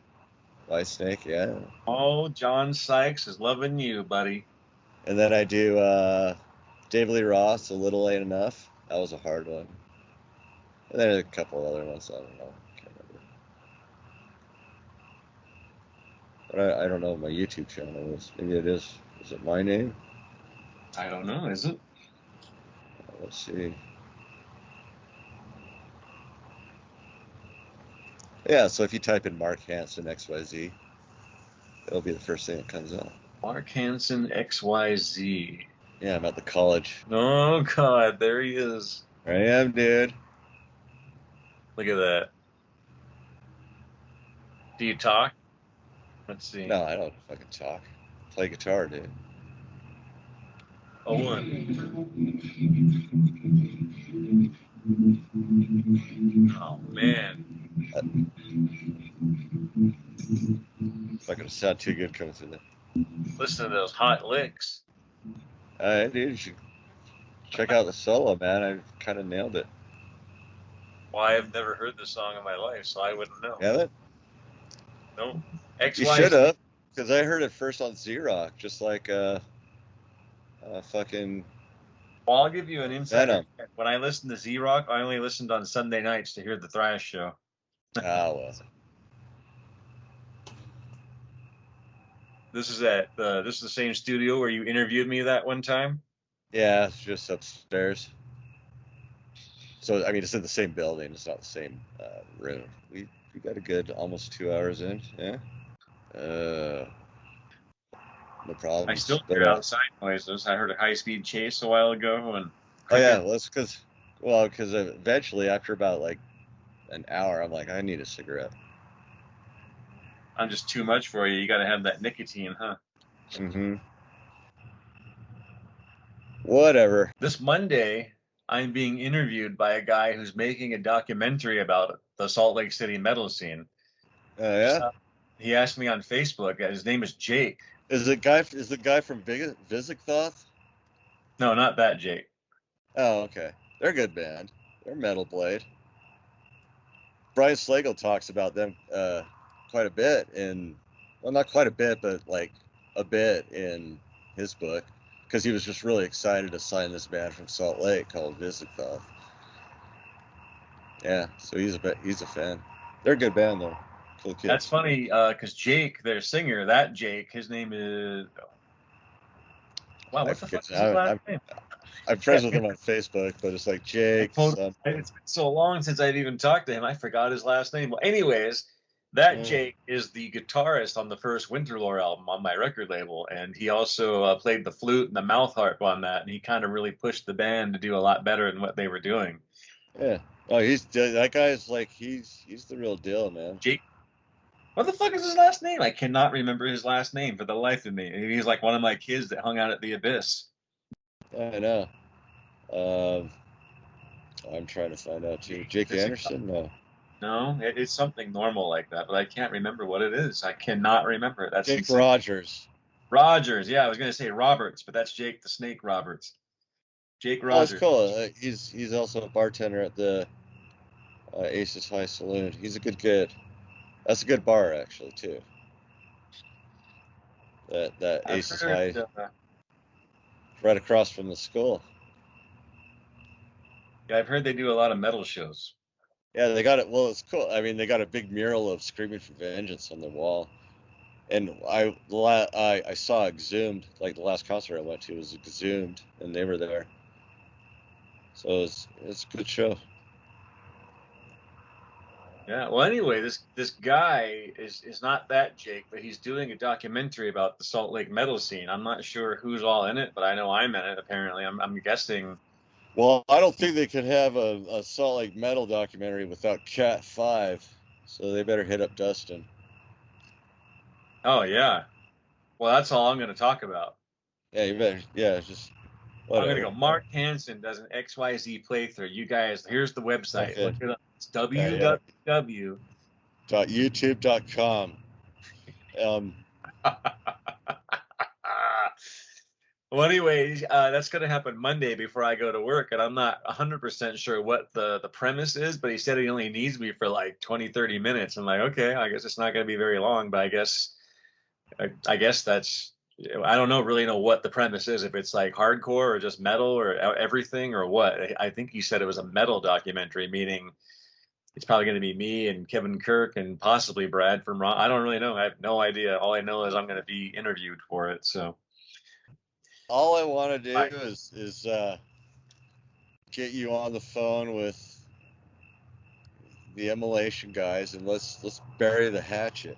Whitesnake, yeah. Oh, John Sykes is loving you, buddy. And then I do David Lee Roth, A Little Ain't Enough. That was a hard one. And then a couple other ones, I don't know. Can't remember. But I don't know what my YouTube channel is. Maybe it is. Is it my name? I don't know. Is it? Let's see. Yeah, so if you type in Mark Hansen XYZ, it'll be the first thing that comes up. Mark Hansen XYZ. Yeah, I'm at the college. Oh God, there he is. There I am, dude. Look at that. Do you talk? Let's see. No, I don't fucking talk. Play guitar, dude. Oh, man. It's not gonna sound too good coming through there. Listen to those hot licks. Alright, dude, you should check out the solo, man. I kind of nailed it. Well, I've never heard this song in my life, so I wouldn't know. Haven't? No. You should have, because I heard it first on Z-Rock, just like fucking. Well, I'll give you an insight. Venom. When I listened to Z-Rock, I only listened on Sunday nights to hear the thrash show. Well. This is the same studio where you interviewed me that one time? Yeah, it's just upstairs. So, I mean, it's in the same building. It's not the same room. We got a good almost 2 hours in, yeah? No problem. I still hear outside noises. I heard a high-speed chase a while ago. And oh, yeah, well, it's because eventually, after about, like, an hour, I'm like, I need a cigarette. I'm just too much for you. You got to have that nicotine, huh? Mm-hmm. Whatever. This Monday, I'm being interviewed by a guy who's making a documentary about the Salt Lake City metal scene. Oh yeah. He asked me on Facebook. His name is Jake. Is the guy from Visigoth? No, not that Jake. Oh, okay. They're a good band. They're Metal Blade. Brian Slagel talks about them quite a bit well, not quite a bit, but like a bit in his book, because he was just really excited to sign this band from Salt Lake called Visigoth. Yeah, so he's a fan. They're a good band though. Cool kids. That's funny, because Jake, their singer, that Jake, his name is. Wow, what the fuck is his last name? I'm friends with him on Facebook, but it's like Jake. It's been so long since I've even talked to him. I forgot his last name. Well, anyways, that Jake is the guitarist on the first Winterlore album on my record label, and he also played the flute and the mouth harp on that, and he kind of really pushed the band to do a lot better than what they were doing. Yeah. Oh, that guy's like he's the real deal, man. Jake. What the fuck is his last name? I cannot remember his last name for the life of me. He's like one of my kids that hung out at the Abyss. I know. I'm trying to find out too. Jake Anderson? No, it's something normal like that, but I can't remember what it is. I cannot remember it. That's Jake Rogers. Rogers, yeah, I was gonna say Roberts, but that's Jake the Snake Roberts. Jake Rogers. Oh, that's cool. He's also a bartender at the Aces High Saloon. He's a good kid. That's a good bar actually too. That Aces High, right across from the school. Yeah, I've heard they do a lot of metal shows. Yeah, they got it. Well, it's cool. I mean, they got a big mural of "Screaming for Vengeance" on the wall, and I saw Exhumed. Like the last concert I went to was Exhumed, and they were there. So it's a good show. Yeah. Well, anyway, this guy is not that Jake, but he's doing a documentary about the Salt Lake metal scene. I'm not sure who's all in it, but I know I'm in it. Apparently, I'm guessing. Well, I don't think they could have a Salt Lake metal documentary without Cat 5, so they better hit up Dustin. Oh yeah. Well, that's all I'm going to talk about. Yeah, you better. Yeah, just. Whatever. I'm going to go. Mark Hansen does an XYZ playthrough. You guys, here's the website. Okay. Look it up. It's www. .youtube.com. Well, anyways, that's going to happen Monday before I go to work, and I'm not 100% sure what the premise is, but he said he only needs me for like 20, 30 minutes. I'm like, okay, I guess it's not going to be very long, but I guess that's, I don't really know what the premise is, if it's like hardcore or just metal or everything or what. I think he said it was a metal documentary, meaning it's probably going to be me and Kevin Kirk and possibly Brad from Raw. I don't really know. I have no idea. All I know is I'm going to be interviewed for it, so. All I want to do is get you on the phone with the immolation guys and let's bury the hatchet,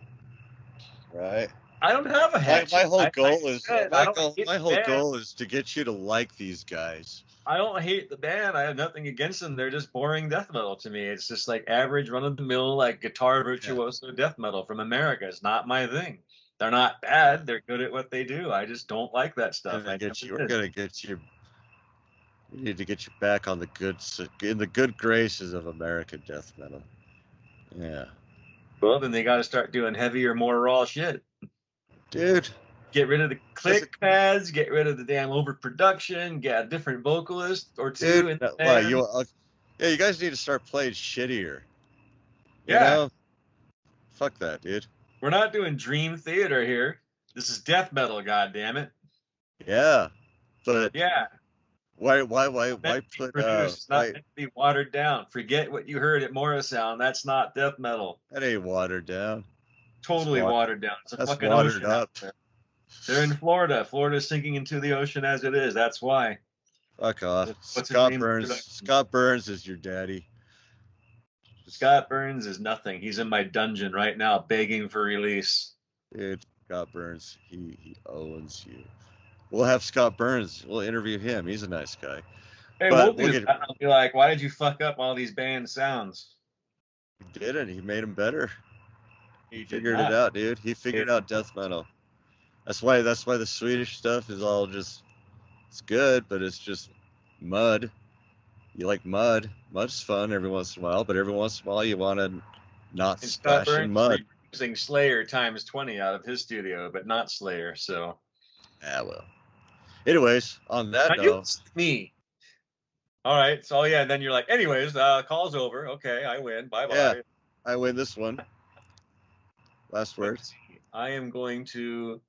right? I don't have a hatchet. My whole goal is to get you to like these guys. I don't hate the band. I have nothing against them. They're just boring death metal to me. It's just like average, run-of-the-mill, like guitar virtuoso death metal from America. It's not my thing. They're not bad. They're good at what they do. I just don't like that stuff. We need to get you back on in the good graces of American death metal. Yeah. Well, then they got to start doing heavier, more raw shit. Dude. Get rid of the click pads. Get rid of the damn overproduction. Get a different vocalist or two. Dude, you guys need to start playing shittier. Yeah. You know? Fuck that, dude. We're not doing dream theater here. This is death metal, goddammit. Yeah. But yeah. Why put it's not meant to be watered down. Forget what you heard at Morrisound. That's not death metal. That ain't watered down. Totally watered down. It's a fucking ocean up. They're in Florida. Florida's sinking into the ocean as it is. That's why. Fuck off. Scott Burns is your daddy. Scott Burns is nothing. He's in my dungeon right now begging for release. Dude, Scott Burns, he owns you. We'll have Scott Burns. We'll interview him. He's a nice guy. Hey, we'll do that. I'll be like, why did you fuck up all these band sounds? He didn't. He made them better. He figured it out, dude. He figured out death metal. That's why the Swedish stuff is all just, it's good, but it's just mud. You like mud. Mud's fun every once in a while, but every once in a while you want to not And Scott splash in Burns is mud. using Slayer times 20 out of his studio, but not Slayer. So. Yeah, well. Anyways, on that Now you note, me. All right. So yeah, and then you're like, anyways, call's over. Okay, I win. Bye bye. I win this one. Last word. I am going to